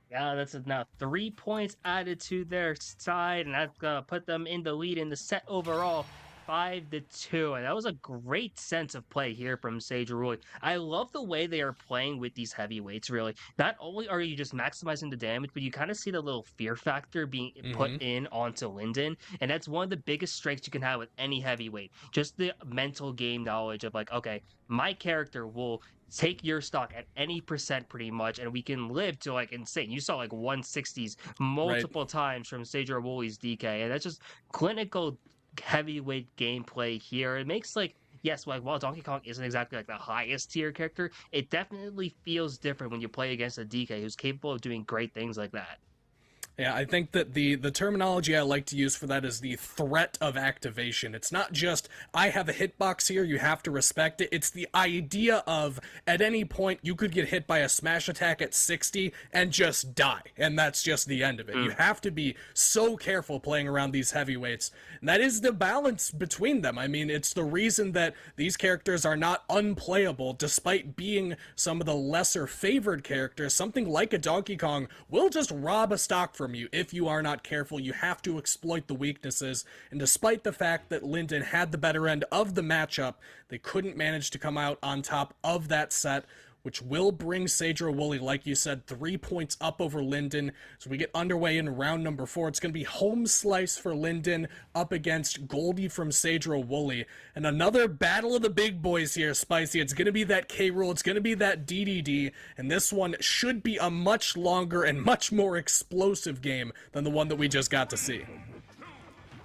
Yeah, that's now 3 points added to their side, and that's gonna put them in the lead in the set overall, 5-2. And that was a great sense of play here from Sedro-Woolley. I love the way they are playing with these heavyweights, really. Not only are you just maximizing the damage, but you kind of see the little fear factor being put in onto Lynden. And that's one of the biggest strengths you can have with any heavyweight. Just the mental game knowledge of like, okay, my character will take your stock at any percent pretty much, and we can live to like insane. You saw like 160s multiple times from Sedro-Woolley's DK, and that's just clinical heavyweight gameplay here. It makes like, yes, like while Donkey Kong isn't exactly like the highest tier character, it definitely feels different when you play against a DK who's capable of doing great things like that. Yeah, I think that the terminology I like to use for that is the threat of activation. It's not just, I have a hitbox here, you have to respect it. It's the idea of, at any point, you could get hit by a smash attack at 60 and just die. And that's just the end of it. You have to be so careful playing around these heavyweights. And that is the balance between them. I mean, it's the reason that these characters are not unplayable, despite being some of the lesser favored characters. Something like a Donkey Kong will just rob a stock from you if you are not careful. You have to exploit the weaknesses, and despite the fact that Lynden had the better end of the matchup, they couldn't manage to come out on top of that set, which will bring Sedro-Woolley, like you said, 3 points up over Lynden. So we get underway in round number 4. It's going to be home slice for Lynden up against Goldie from Sedro-Woolley. And another battle of the big boys here, Spicy. It's going to be that K-Rool. It's going to be that DDD. And this one should be a much longer and much more explosive game than the one that we just got to see.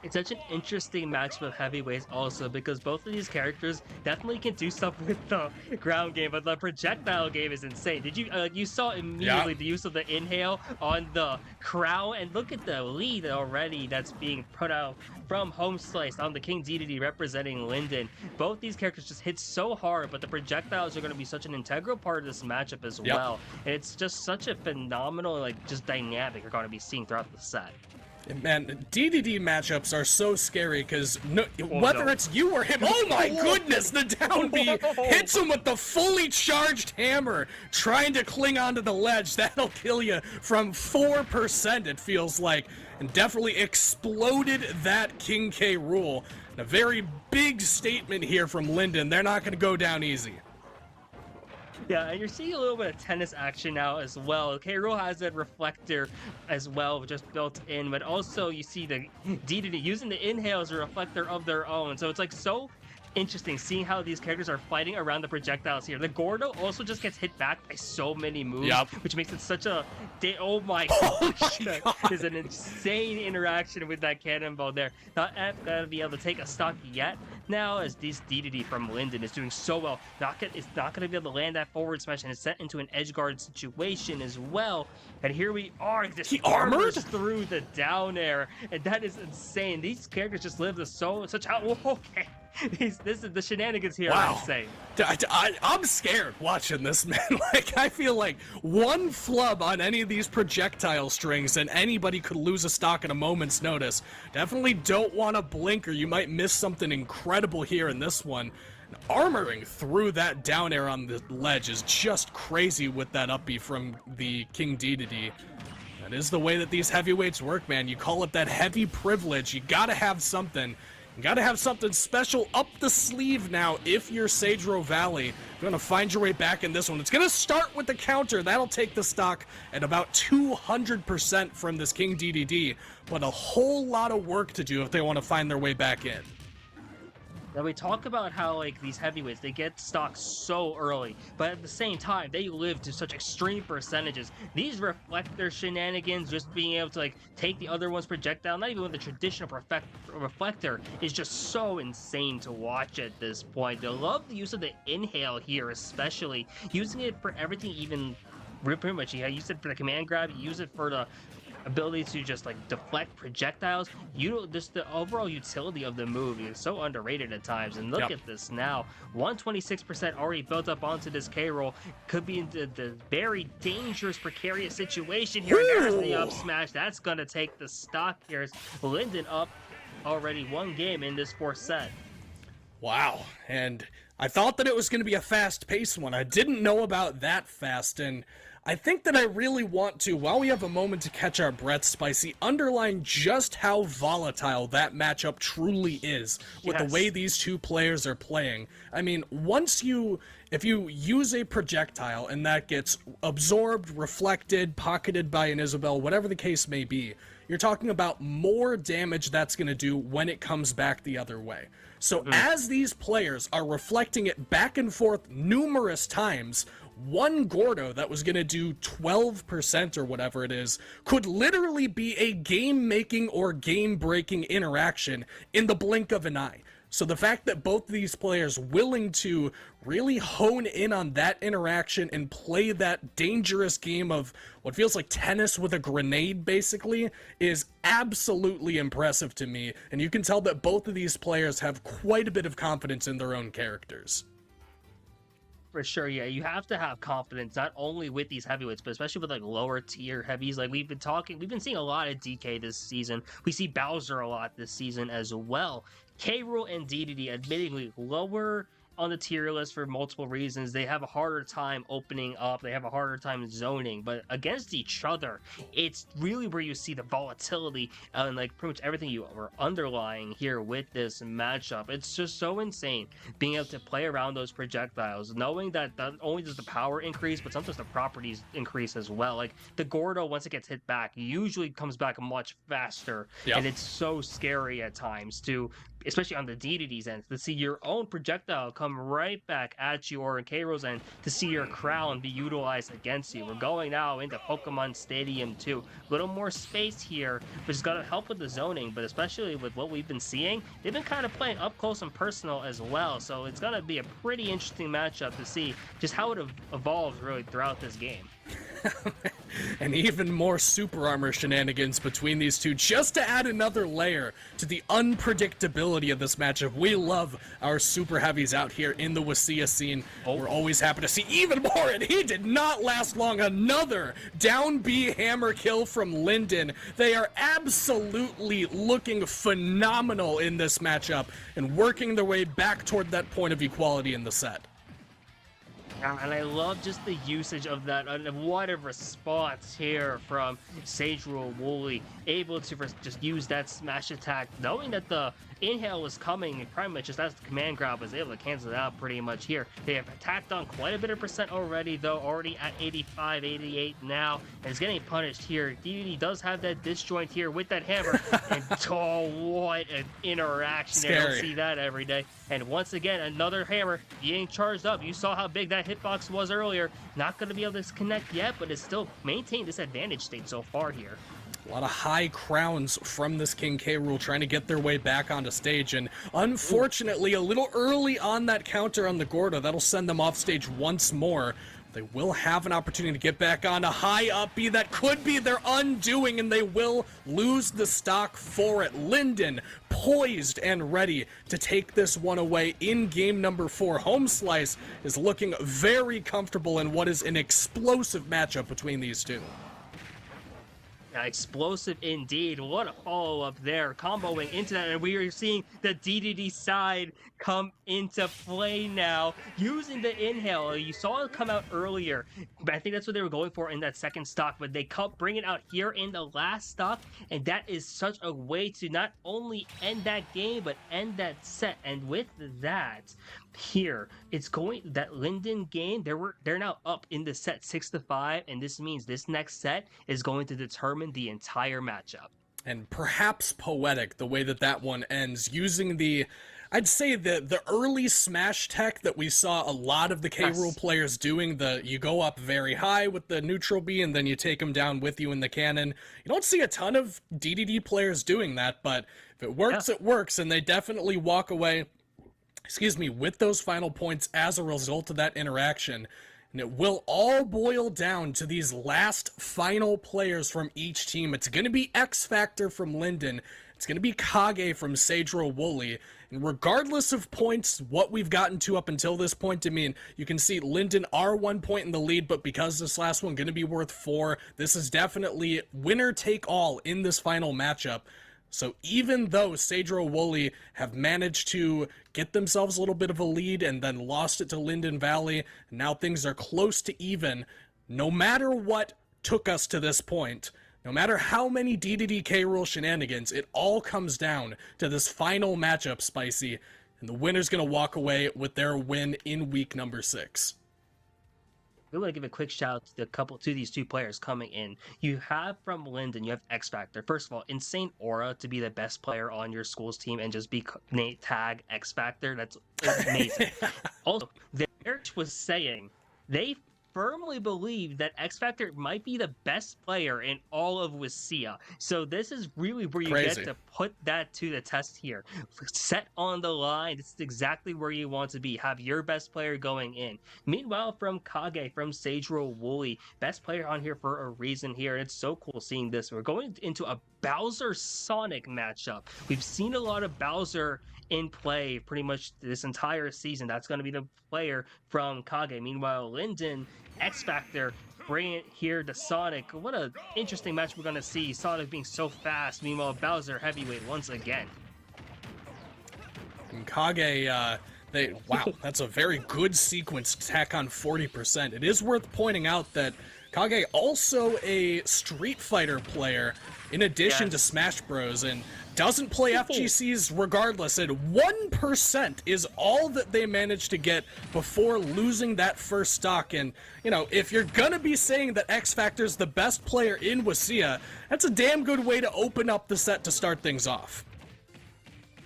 It's such an interesting matchup of heavyweights also, because both of these characters definitely can do stuff with the ground game, but the projectile game is insane. Did you you saw immediately the use of the inhale on the crown, and look at the lead already that's being put out from Home Slice on the King DDD representing Lynden. Both these characters just hit so hard, but the projectiles are going to be such an integral part of this matchup as well. And it's just such a phenomenal, like, just dynamic you're going to be seeing throughout the set. Man, DDD matchups are so scary because whether it's you or him, oh my goodness, the down B hits him with the fully charged hammer, trying to cling onto the ledge. That'll kill you from 4%, it feels like, and definitely exploded that King K. Rool. And a very big statement here from Lynden. They're not going to go down easy. Yeah, and you're seeing a little bit of tennis action now as well. K-Rool has a reflector as well, just built in, but also you see the DDD using the inhale as a reflector of their own. So it's like so interesting seeing how these characters are fighting around the projectiles here. The Gordo also just gets hit back by so many moves, which makes it such a... Oh my gosh! That is an insane interaction with that cannonball there. Not gonna be able to take a stock yet now, as this DDD from Lynden is doing so well. It's not gonna be able to land that forward smash, and it's set into an edge guard situation as well. And here we are. He armors through the down air, and that is insane. These characters just live such out. Okay. This is the shenanigans here. Wow. I'm saying. I'm scared watching this, man. Like, I feel like one flub on any of these projectile strings and anybody could lose a stock at a moment's notice. Definitely don't want to blink or you might miss something incredible here in this one. Armoring through that down air on the ledge is just crazy with that up B from the King DDD. That is the way that these heavyweights work, man. You call it that heavy privilege. You gotta have something. You gotta have something special up the sleeve now if you're Sedro Valley. You're gonna find your way back in this one. It's gonna start with the counter. That'll take the stock at about 200% from this King DDD, but a whole lot of work to do if they want to find their way back in. Now we talk about how, like, these heavyweights, they get stocked so early, but at the same time, they live to such extreme percentages. These reflector shenanigans, just being able to, like, take the other one's projectile, not even with the traditional reflector, is just so insane to watch at this point. I love the use of the inhale here, especially. Using it for everything, even pretty much. You use it for the command grab, you use it for the ability to just, like, deflect projectiles. Just the overall utility of the move is so underrated at times. And look at this now, 126% already built up onto this K-Rool. Could be in the very dangerous, precarious situation here. There's the up smash. That's gonna take the stock here. Lynden up already one game in this fourth set. Wow, and I thought that it was going to be a fast-paced one. I didn't know about that fast, and I think that I really want to, while we have a moment to catch our breath, Spicy, underline just how volatile that matchup truly is with the way these two players are playing. I mean, if you use a projectile and that gets absorbed, reflected, pocketed by an Isabel, whatever the case may be, you're talking about more damage that's going to do when it comes back the other way. So as these players are reflecting it back and forth numerous times, one Gordo that was going to do 12% or whatever it is could literally be a game-making or game-breaking interaction in the blink of an eye. So the fact that both of these players willing to really hone in on that interaction and play that dangerous game of what feels like tennis with a grenade, basically, is absolutely impressive to me. And you can tell that both of these players have quite a bit of confidence in their own characters. For sure, yeah. You have to have confidence, not only with these heavyweights, but especially with like lower tier heavies. Like we've been seeing a lot of DK this season. We see Bowser a lot this season as well. K. Rool and DDD, admittingly lower on the tier list for multiple reasons. They have a harder time opening up, they have a harder time zoning, but against each other, it's really where you see the volatility and like pretty much everything you were underlying here with this matchup. It's just so insane being able to play around those projectiles, knowing that not only does the power increase, but sometimes the properties increase as well. Like the Gordo, once it gets hit back, usually comes back much faster. Yep. And it's so scary at times to, especially on the DDD's end, to see your own projectile come right back at you, or in K-Rool's end, to see your crown be utilized against you. We're going now into Pokemon Stadium 2. A little more space here, which is going to help with the zoning, but especially with what we've been seeing, they've been kind of playing up close and personal as well, so it's going to be a pretty interesting matchup to see just how it evolves really throughout this game. And even more super armor shenanigans between these two, just to add another layer to the unpredictability of this matchup. We love our super heavies out here in the WSSEA scene. We're always happy to see even more, and he did not last long. Another down B hammer kill from Lynden. They are absolutely looking phenomenal in this matchup and working their way back toward that point of equality in the set. And I love just the usage of that, and what a response here from Sedro-Woolley, able to just use that smash attack, knowing that the inhale was coming, and pretty much just as the command grab was able to cancel it out pretty much here. They have attacked on quite a bit of percent already, though, already at 85, 88 now, and it's getting punished here. DDD does have that disjoint here with that hammer, and oh, what an interaction. Scary. I don't see that every day. And once again, another hammer being charged up. You saw how big that hitbox was earlier. Not going to be able to connect yet, but it's still maintained this advantage state so far here. A lot of high crowns from this King K. Rool trying to get their way back onto stage, and unfortunately a little early on that counter on the Gordo. That'll send them off stage once more. They will have an opportunity to get back on a high up B. That could be their undoing, and they will lose the stock for it. Lynden poised and ready to take this one away in game number 4. Home Slice is looking very comfortable in what is an explosive matchup between these two. Explosive indeed. What a follow-up there, comboing into that, and we are seeing the DDD side come into play now, using the inhale. You saw it come out earlier, but I think that's what they were going for in that second stock, but they bring it out here in the last stock, and that is such a way to not only end that game, but end that set. And with that, here it's going, that Lynden game, they're now up in the set 6-5, and this means this next set is going to determine the entire matchup. And perhaps poetic the way that that one ends, using the, I'd say the early smash tech that we saw a lot of the K. Rool players doing. You go up very high with the neutral B and then you take them down with you in the cannon. You don't see a ton of DDD players doing that, but if it works, it works, and they definitely walk away, with those final points as a result of that interaction. And it will all boil down to these last final players from each team. It's going to be X Factor from Lynden. It's going to be Kage from Sedro-Woolley. And regardless of points, what we've gotten to up until this point, I mean, you can see Lynden are 1 point in the lead, but because this last one going to be worth 4, this is definitely winner take all in this final matchup. So even though Sedro-Woolley have managed to get themselves a little bit of a lead and then lost it to Lynden Valley, and now things are close to even, no matter what took us to this point, no matter how many DDD K. Rool shenanigans, it all comes down to this final matchup, Spicy, and the winner's going to walk away with their win in week number 6. We want to give a quick shout out to these two players coming in. You have from Lynden, you have X Factor. First of all, insane aura to be the best player on your school's team and just be tag X Factor. That's amazing. Also, their was saying they firmly believe that X Factor might be the best player in all of WSSEA. So this is really where you get to put that to the test here. Set on the line. This is exactly where you want to be. Have your best player going in. Meanwhile, from Kage, from Sedro-Woolley, best player on here for a reason here. And it's so cool seeing this. We're going into a Bowser-Sonic matchup. We've seen a lot of Bowser in play pretty much this entire season. That's going to be the player from Kage. Meanwhile, Lynden, X Factor, bring it here to Sonic. What an interesting match we're going to see. Sonic being so fast. Meanwhile, Bowser heavyweight once again. And Kage, wow, that's a very good sequence to tack on 40%. It is worth pointing out that Kage also a Street Fighter player in addition to Smash Bros. And doesn't play FGCs regardless, and 1% is all that they managed to get before losing that first stock. And, you know, if you're gonna be saying that X Factor's the best player in WSSEA, that's a damn good way to open up the set to start things off.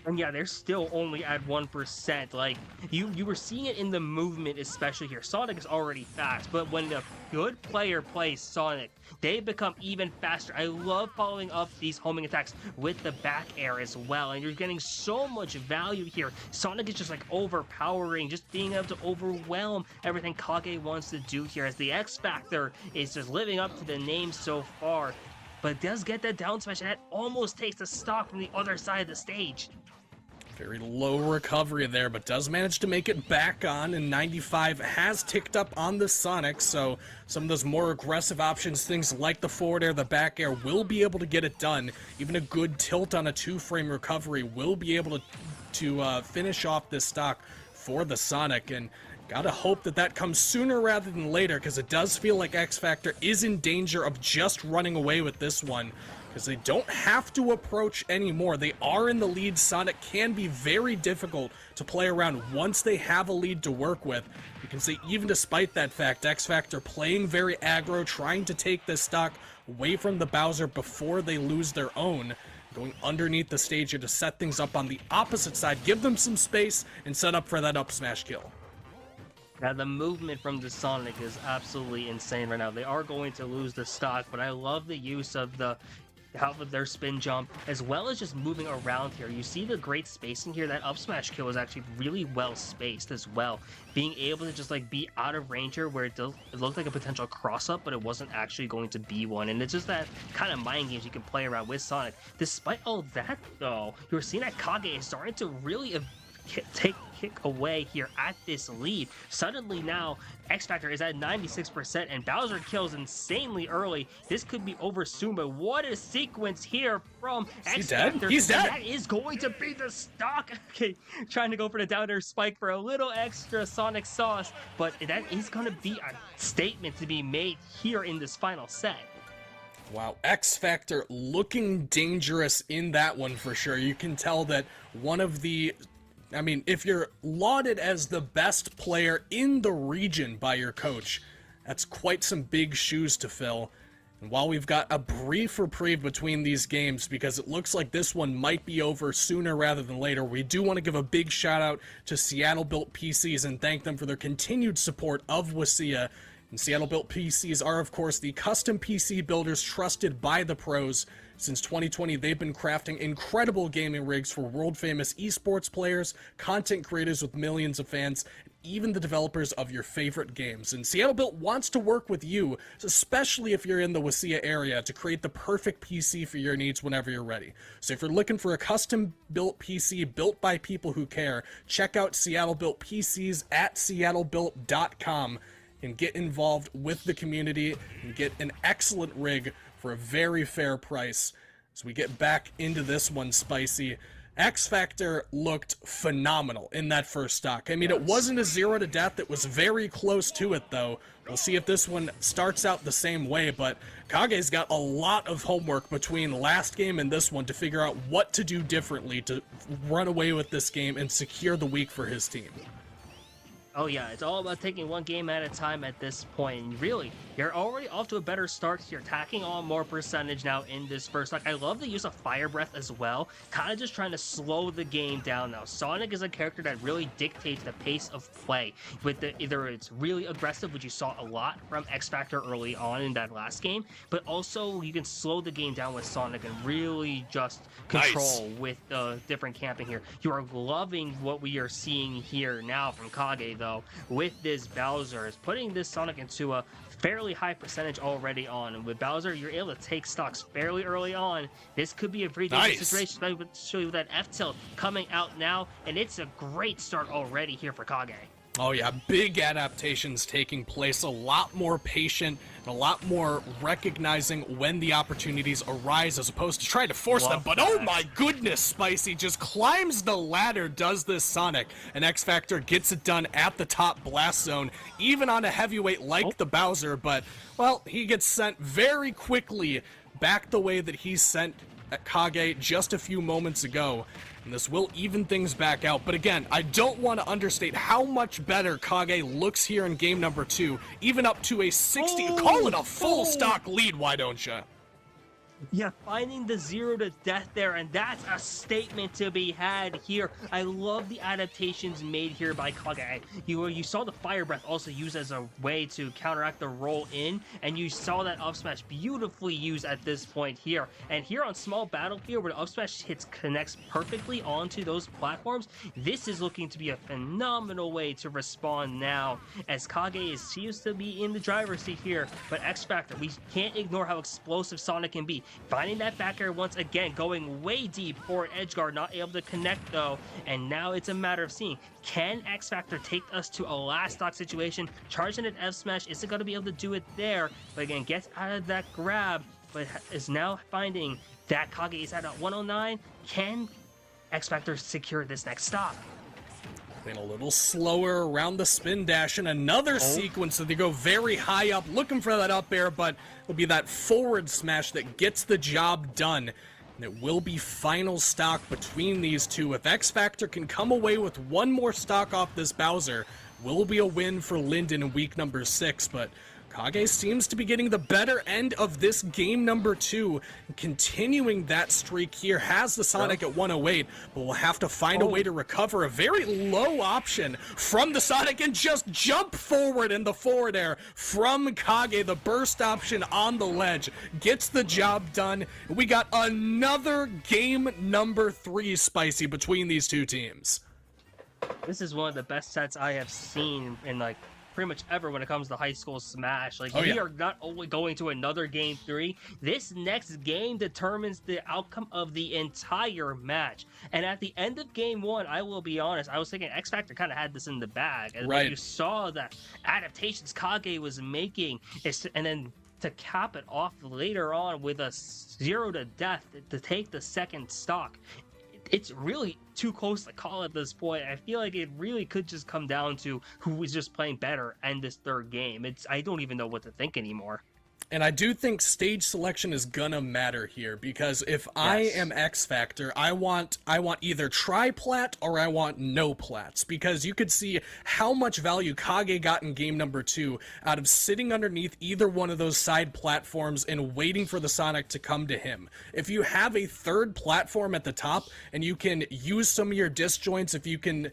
And yeah, they're still only at 1%. Like, you were seeing it in the movement, especially here. Sonic is already fast, but when a good player plays Sonic, they become even faster. I love following up these homing attacks with the back air as well, and you're getting so much value here. Sonic is just like overpowering, just being able to overwhelm everything Kage wants to do here, as the X Factor is just living up to the name so far. But it does get that down smash, and that almost takes the stock from the other side of the stage. Very low recovery there, but does manage to make it back on, and 95 has ticked up on the Sonic, so some of those more aggressive options, things like the forward air, the back air, will be able to get it done. Even a good tilt on a 2-frame recovery will be able to finish off this stock for the Sonic, and gotta hope that that comes sooner rather than later, because it does feel like X Factor is in danger of just running away with this one. Because they don't have to approach anymore. They are in the lead. Sonic can be very difficult to play around once they have a lead to work with. You can see, even despite that fact, X Factor playing very aggro, trying to take this stock away from the Bowser before they lose their own. Going underneath the stage here to set things up on the opposite side, give them some space, and set up for that up smash kill. Now, the movement from the Sonic is absolutely insane right now. They are going to lose the stock, but I love the use of their spin jump, as well as just moving around here. You see the great spacing here. That up smash kill is actually really well spaced as well. Being able to just like be out of range here, where it looked like a potential cross up, but it wasn't actually going to be one. And it's just that kind of mind games you can play around with Sonic. Despite all that, though, you're seeing that Kage is starting to really kick away here at this lead. Suddenly now, X Factor is at 96%, and Bowser kills insanely early. This could be over soon, but what a sequence here from X Factor. He's dead. That is going to be the stock. Okay, trying to go for the down air spike for a little extra Sonic sauce, but that is going to be a statement to be made here in this final set. Wow, X Factor looking dangerous in that one for sure. You can tell that one of the... I mean, if you're lauded as the best player in the region by your coach, that's quite some big shoes to fill. And while we've got a brief reprieve between these games, because it looks like this one might be over sooner rather than later, we do want to give a big shout out to Seattle-built PCs and thank them for their continued support of WSSEA. And Seattle-built PCs are, of course, the custom PC builders trusted by the pros. Since 2020, they've been crafting incredible gaming rigs for world-famous esports players, content creators with millions of fans, and even the developers of your favorite games. And Seattle Built wants to work with you, especially if you're in the WSSEA area, to create the perfect PC for your needs whenever you're ready. So if you're looking for a custom-built PC built by people who care, check out Seattle Built PCs at seattlebuilt.com. and get involved with the community and get an excellent rig for a very fair price. As we get back into this one, Spicy, X Factor looked phenomenal in that first stock. I mean, it wasn't a 0 to death. It was very close to it, though. We'll see if this one starts out the same way, but Kage's got a lot of homework between last game and this one to figure out what to do differently to run away with this game and secure the week for his team. Oh yeah, it's all about taking one game at a time at this point. And really, you're already off to a better start. You're tacking on more percentage now in this first stock. I love the use of Fire Breath as well. Kind of just trying to slow the game down now. Sonic is a character that really dictates the pace of play. With either it's really aggressive, which you saw a lot from X Factor early on in that last game, but also you can slow the game down with Sonic and really just control with the different camping here. You are loving what we are seeing here now from Kage, though, with this Bowser. Is putting this Sonic into a fairly high percentage already on. And with Bowser, you're able to take stocks fairly early on. This could be a pretty dangerous situation, especially with that F-tilt coming out now. And it's a great start already here for Kage. Oh yeah, big adaptations taking place, a lot more patient, and a lot more recognizing when the opportunities arise as opposed to trying to force them. But oh my goodness, Spicy just climbs the ladder, does this Sonic, and X Factor gets it done at the top blast zone, even on a heavyweight like the Bowser, but, well, he gets sent very quickly back the way that he sent at Kage just a few moments ago. And this will even things back out. But again, I don't want to understate how much better Kage looks here in game number 2, even up to a 60, call it a full stock lead, why don't you? Yeah, finding the 0 to death there, and that's a statement to be had here. I love the adaptations made here by Kage. You saw the Fire Breath also used as a way to counteract the roll in, and you saw that up smash beautifully used at this point here. And here on small battlefield, where the up smash connects perfectly onto those platforms, this is looking to be a phenomenal way to respond now, as Kage seems to be in the driver's seat here. But X Factor, we can't ignore how explosive Sonic can be. Finding that back air once again, going way deep for an edge guard, not able to connect though, and now it's a matter of seeing, can X Factor take us to a last stock situation? Charging an F smash isn't going to be able to do it there, but again, gets out of that grab, but is now finding that Kage is at a 109. Can X Factor secure this next stock? A little slower around the spin dash, and another sequence that they go very high up, looking for that up air, but it'll be that forward smash that gets the job done. And it will be final stock between these two. If X Factor can come away with one more stock off this Bowser, will be a win for Lynden in week number 6, but Kage seems to be getting the better end of this game number 2, continuing that streak here, has the Sonic at 108, but will have to find a way to recover a very low option from the Sonic and just jump forward in the forward air from Kage. The burst option on the ledge gets the job done. We got another game number 3, Spicy, between these two teams. This is one of the best sets I have seen in like pretty much ever when it comes to high school Smash. Like, we are not only going to another game 3, this next game determines the outcome of the entire match. And at the end of game 1, I will be honest, I was thinking X Factor kind of had this in the bag. And when you saw that adaptations Kage was making, and then to cap it off later on with a 0 to death to take the second stock, it's really too close to call at this point. I feel like it really could just come down to who was just playing better in this third game. I don't even know what to think anymore. And I do think stage selection is gonna matter here, because if I am X Factor, I want either tri-plat or I want no plats, because you could see how much value Kage got in game number 2 out of sitting underneath either one of those side platforms and waiting for the Sonic to come to him. If you have a third platform at the top and you can use some of your disjoints, if you can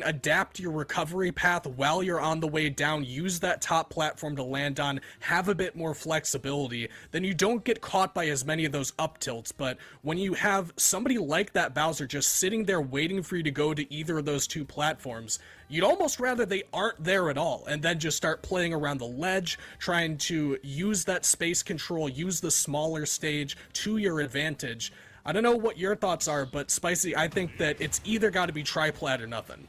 adapt your recovery path while you're on the way down, use that top platform to land on, have a bit more flexibility, then you don't get caught by as many of those up tilts. But when you have somebody like that Bowser just sitting there waiting for you to go to either of those two platforms, you'd almost rather they aren't there at all, and then just start playing around the ledge, trying to use that space control, use the smaller stage to your advantage. I don't know what your thoughts are, but Spicy, I think that it's either got to be tri-plat or nothing.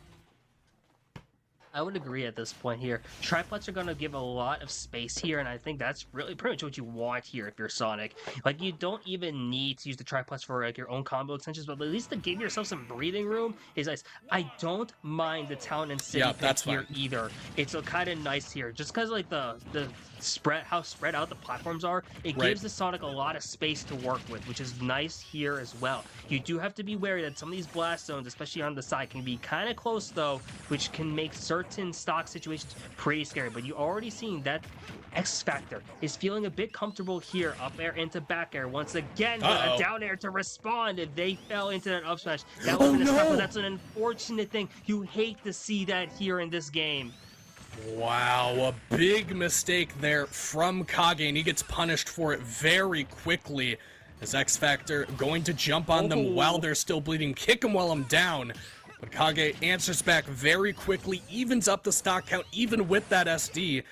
I would agree at this point here. Triplets are going to give a lot of space here, and I think that's really pretty much what you want here if you're Sonic. Like, you don't even need to use the triplets for like your own combo extensions, but at least to give yourself some breathing room is nice. I don't mind the town and city pick here either. It's kind of nice here, just because like the how spread out the platforms are. It gives the Sonic a lot of space to work with, which is nice here as well. You do have to be wary that some of these blast zones, especially on the side, can be kind of close though, which can make certain stock situations pretty scary. But you already seen that X Factor is feeling a bit comfortable here. Up air into back air once again, with a down air to respond if they fell into that up smash. That would have been a stop, but that's an unfortunate thing. You hate to see that here in this game. Wow, a big mistake there from Kage, and he gets punished for it very quickly. As X Factor going to jump on them while they're still bleeding, kick him while I'm down. But Kage answers back very quickly, evens up the stock count even with that SD.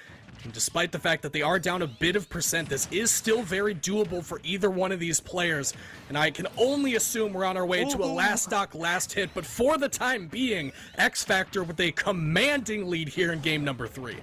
And despite the fact that they are down a bit of percent, this is still very doable for either one of these players. And I can only assume we're on our way to a last stock, last hit. But for the time being, X Factor with a commanding lead here in game number 3.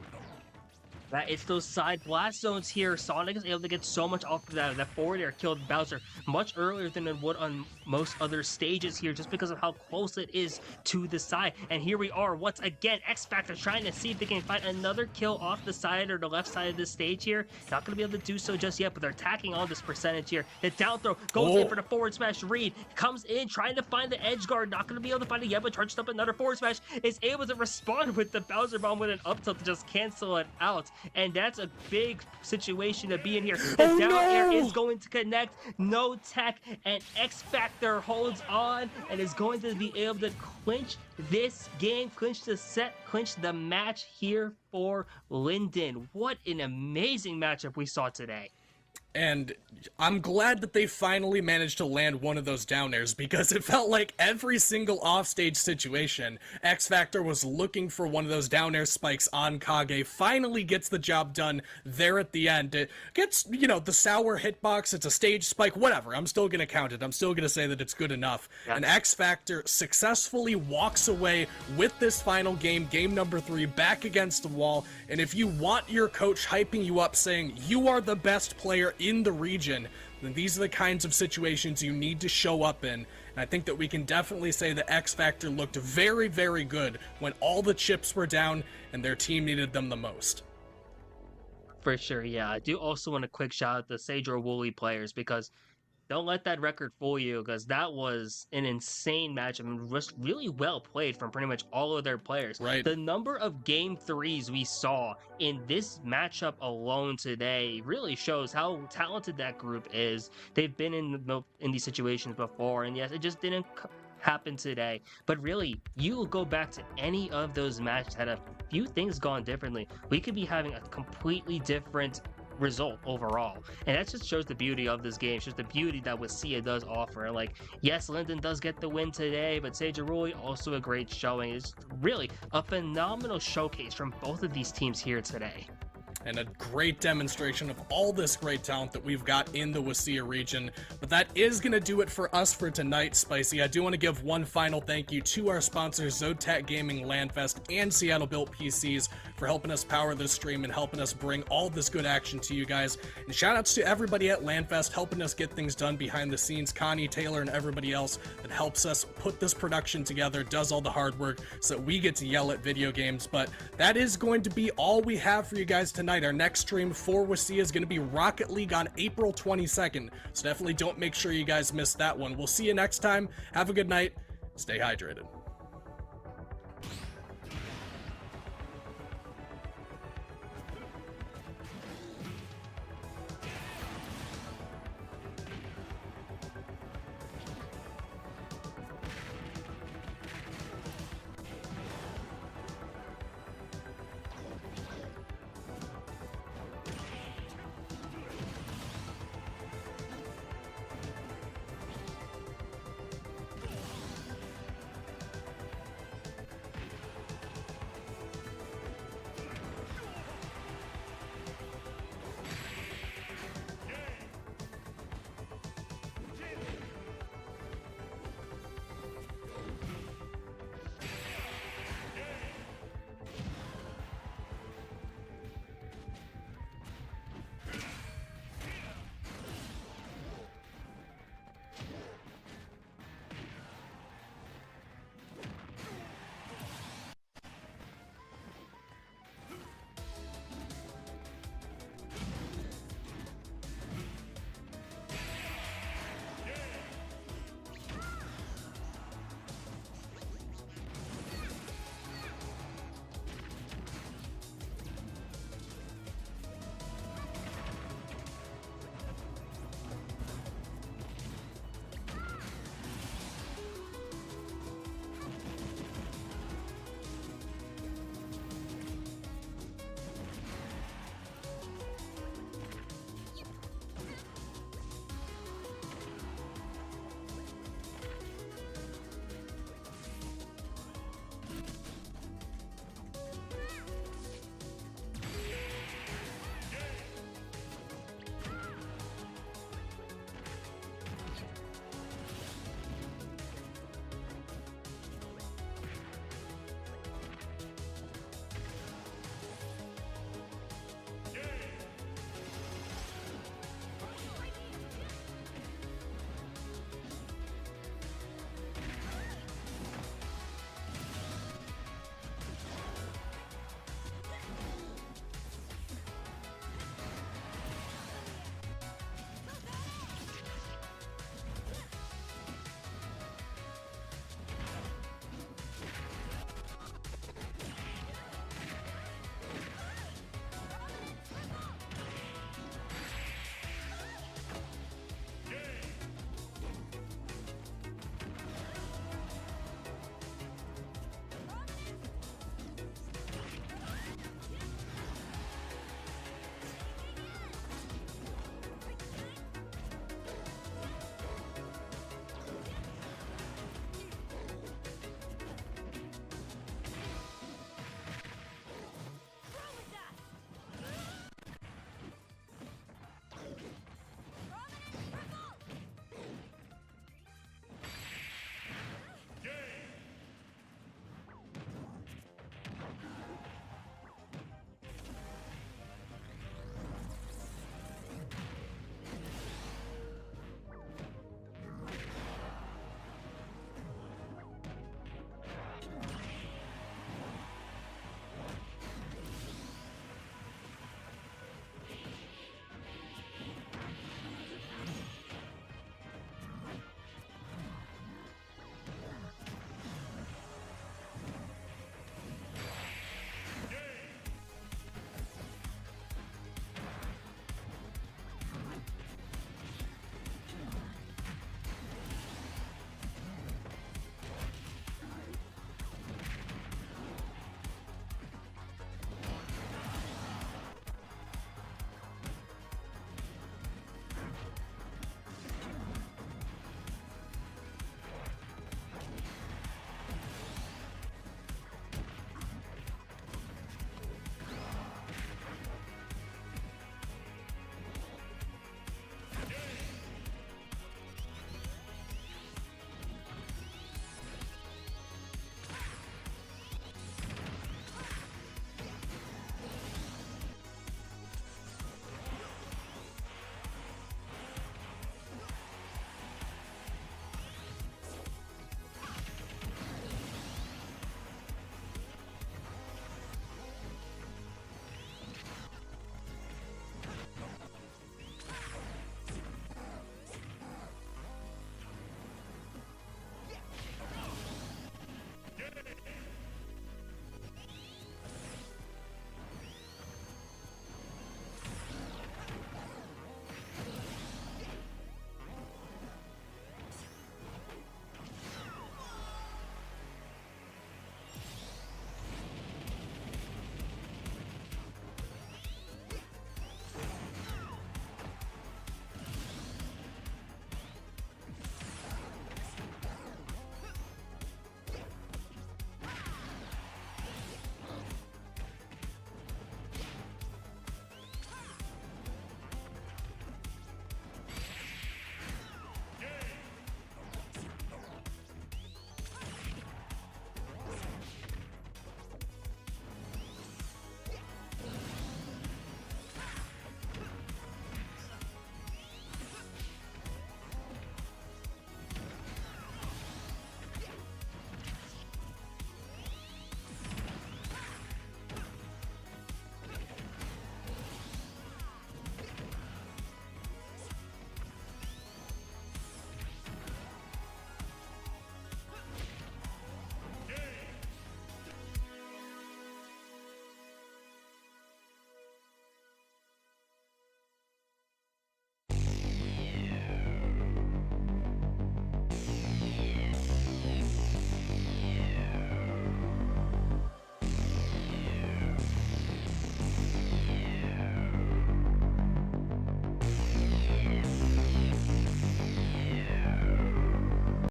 It's those side blast zones here. Sonic is able to get so much off of that. That forward air killed Bowser much earlier than it would on most other stages here, just because of how close it is to the side. And here we are once again, X Factor trying to see if they can find another kill off the side or the left side of the stage here. Not going to be able to do so just yet, but they're attacking on this percentage here. The down throw goes in for the forward smash. Reed comes in trying to find the edge guard. Not going to be able to find it yet, but charged up another forward smash. Is able to respond with the Bowser bomb with an up tilt to just cancel it out. And that's a big situation to be in here. The down air is going to connect. No tech, and X Factor holds on and is going to be able to clinch this game, clinch the set, clinch the match here for Lynden. What an amazing matchup we saw today. And I'm glad that they finally managed to land one of those down airs, because it felt like every single offstage situation, X Factor was looking for one of those down air spikes on Kage, finally gets the job done there at the end. It gets, you know, the sour hitbox, it's a stage spike, whatever. I'm still going to count it. I'm still going to say that it's good enough. Yeah. And X Factor successfully walks away with this final game, game number 3, back against the wall. And if you want your coach hyping you up, saying you are the best player in the region, then these are the kinds of situations you need to show up in. And I think that we can definitely say that X Factor looked very, very good when all the chips were down and their team needed them the most. For sure, yeah. I do also want a quick shout out to Sedro-Woolley players, because don't let that record fool you, because that was an insane match and was really well played from pretty much all of their players. Right. The number of game 3s we saw in this matchup alone today really shows how talented that group is. They've been in these situations before, and yes, it just didn't happen today. But really, you go back to any of those matches had a few things gone differently, we could be having a completely different result overall. And that just shows the beauty of this game, shows the beauty that WSSEA does offer. Like, yes, Lynden does get the win today, but Sedro-Woolley also a great showing. It's really a phenomenal showcase from both of these teams here today. And a great demonstration of all this great talent that we've got in the WSSEA region. But that is going to do it for us for tonight, Spicy. I do want to give one final thank you to our sponsors, Zotac Gaming, Landfest, and Seattle Built PCs for helping us power this stream and helping us bring all this good action to you guys. And shout outs to everybody at Landfest helping us get things done behind the scenes, Connie, Taylor, and everybody else that helps us put this production together, does all the hard work so that we get to yell at video games. But that is going to be all we have for you guys tonight. Our next stream for WSSEA is going to be Rocket League on April 22nd, so definitely don't make sure you guys miss that one. We'll see you next time. Have a good night. Stay hydrated.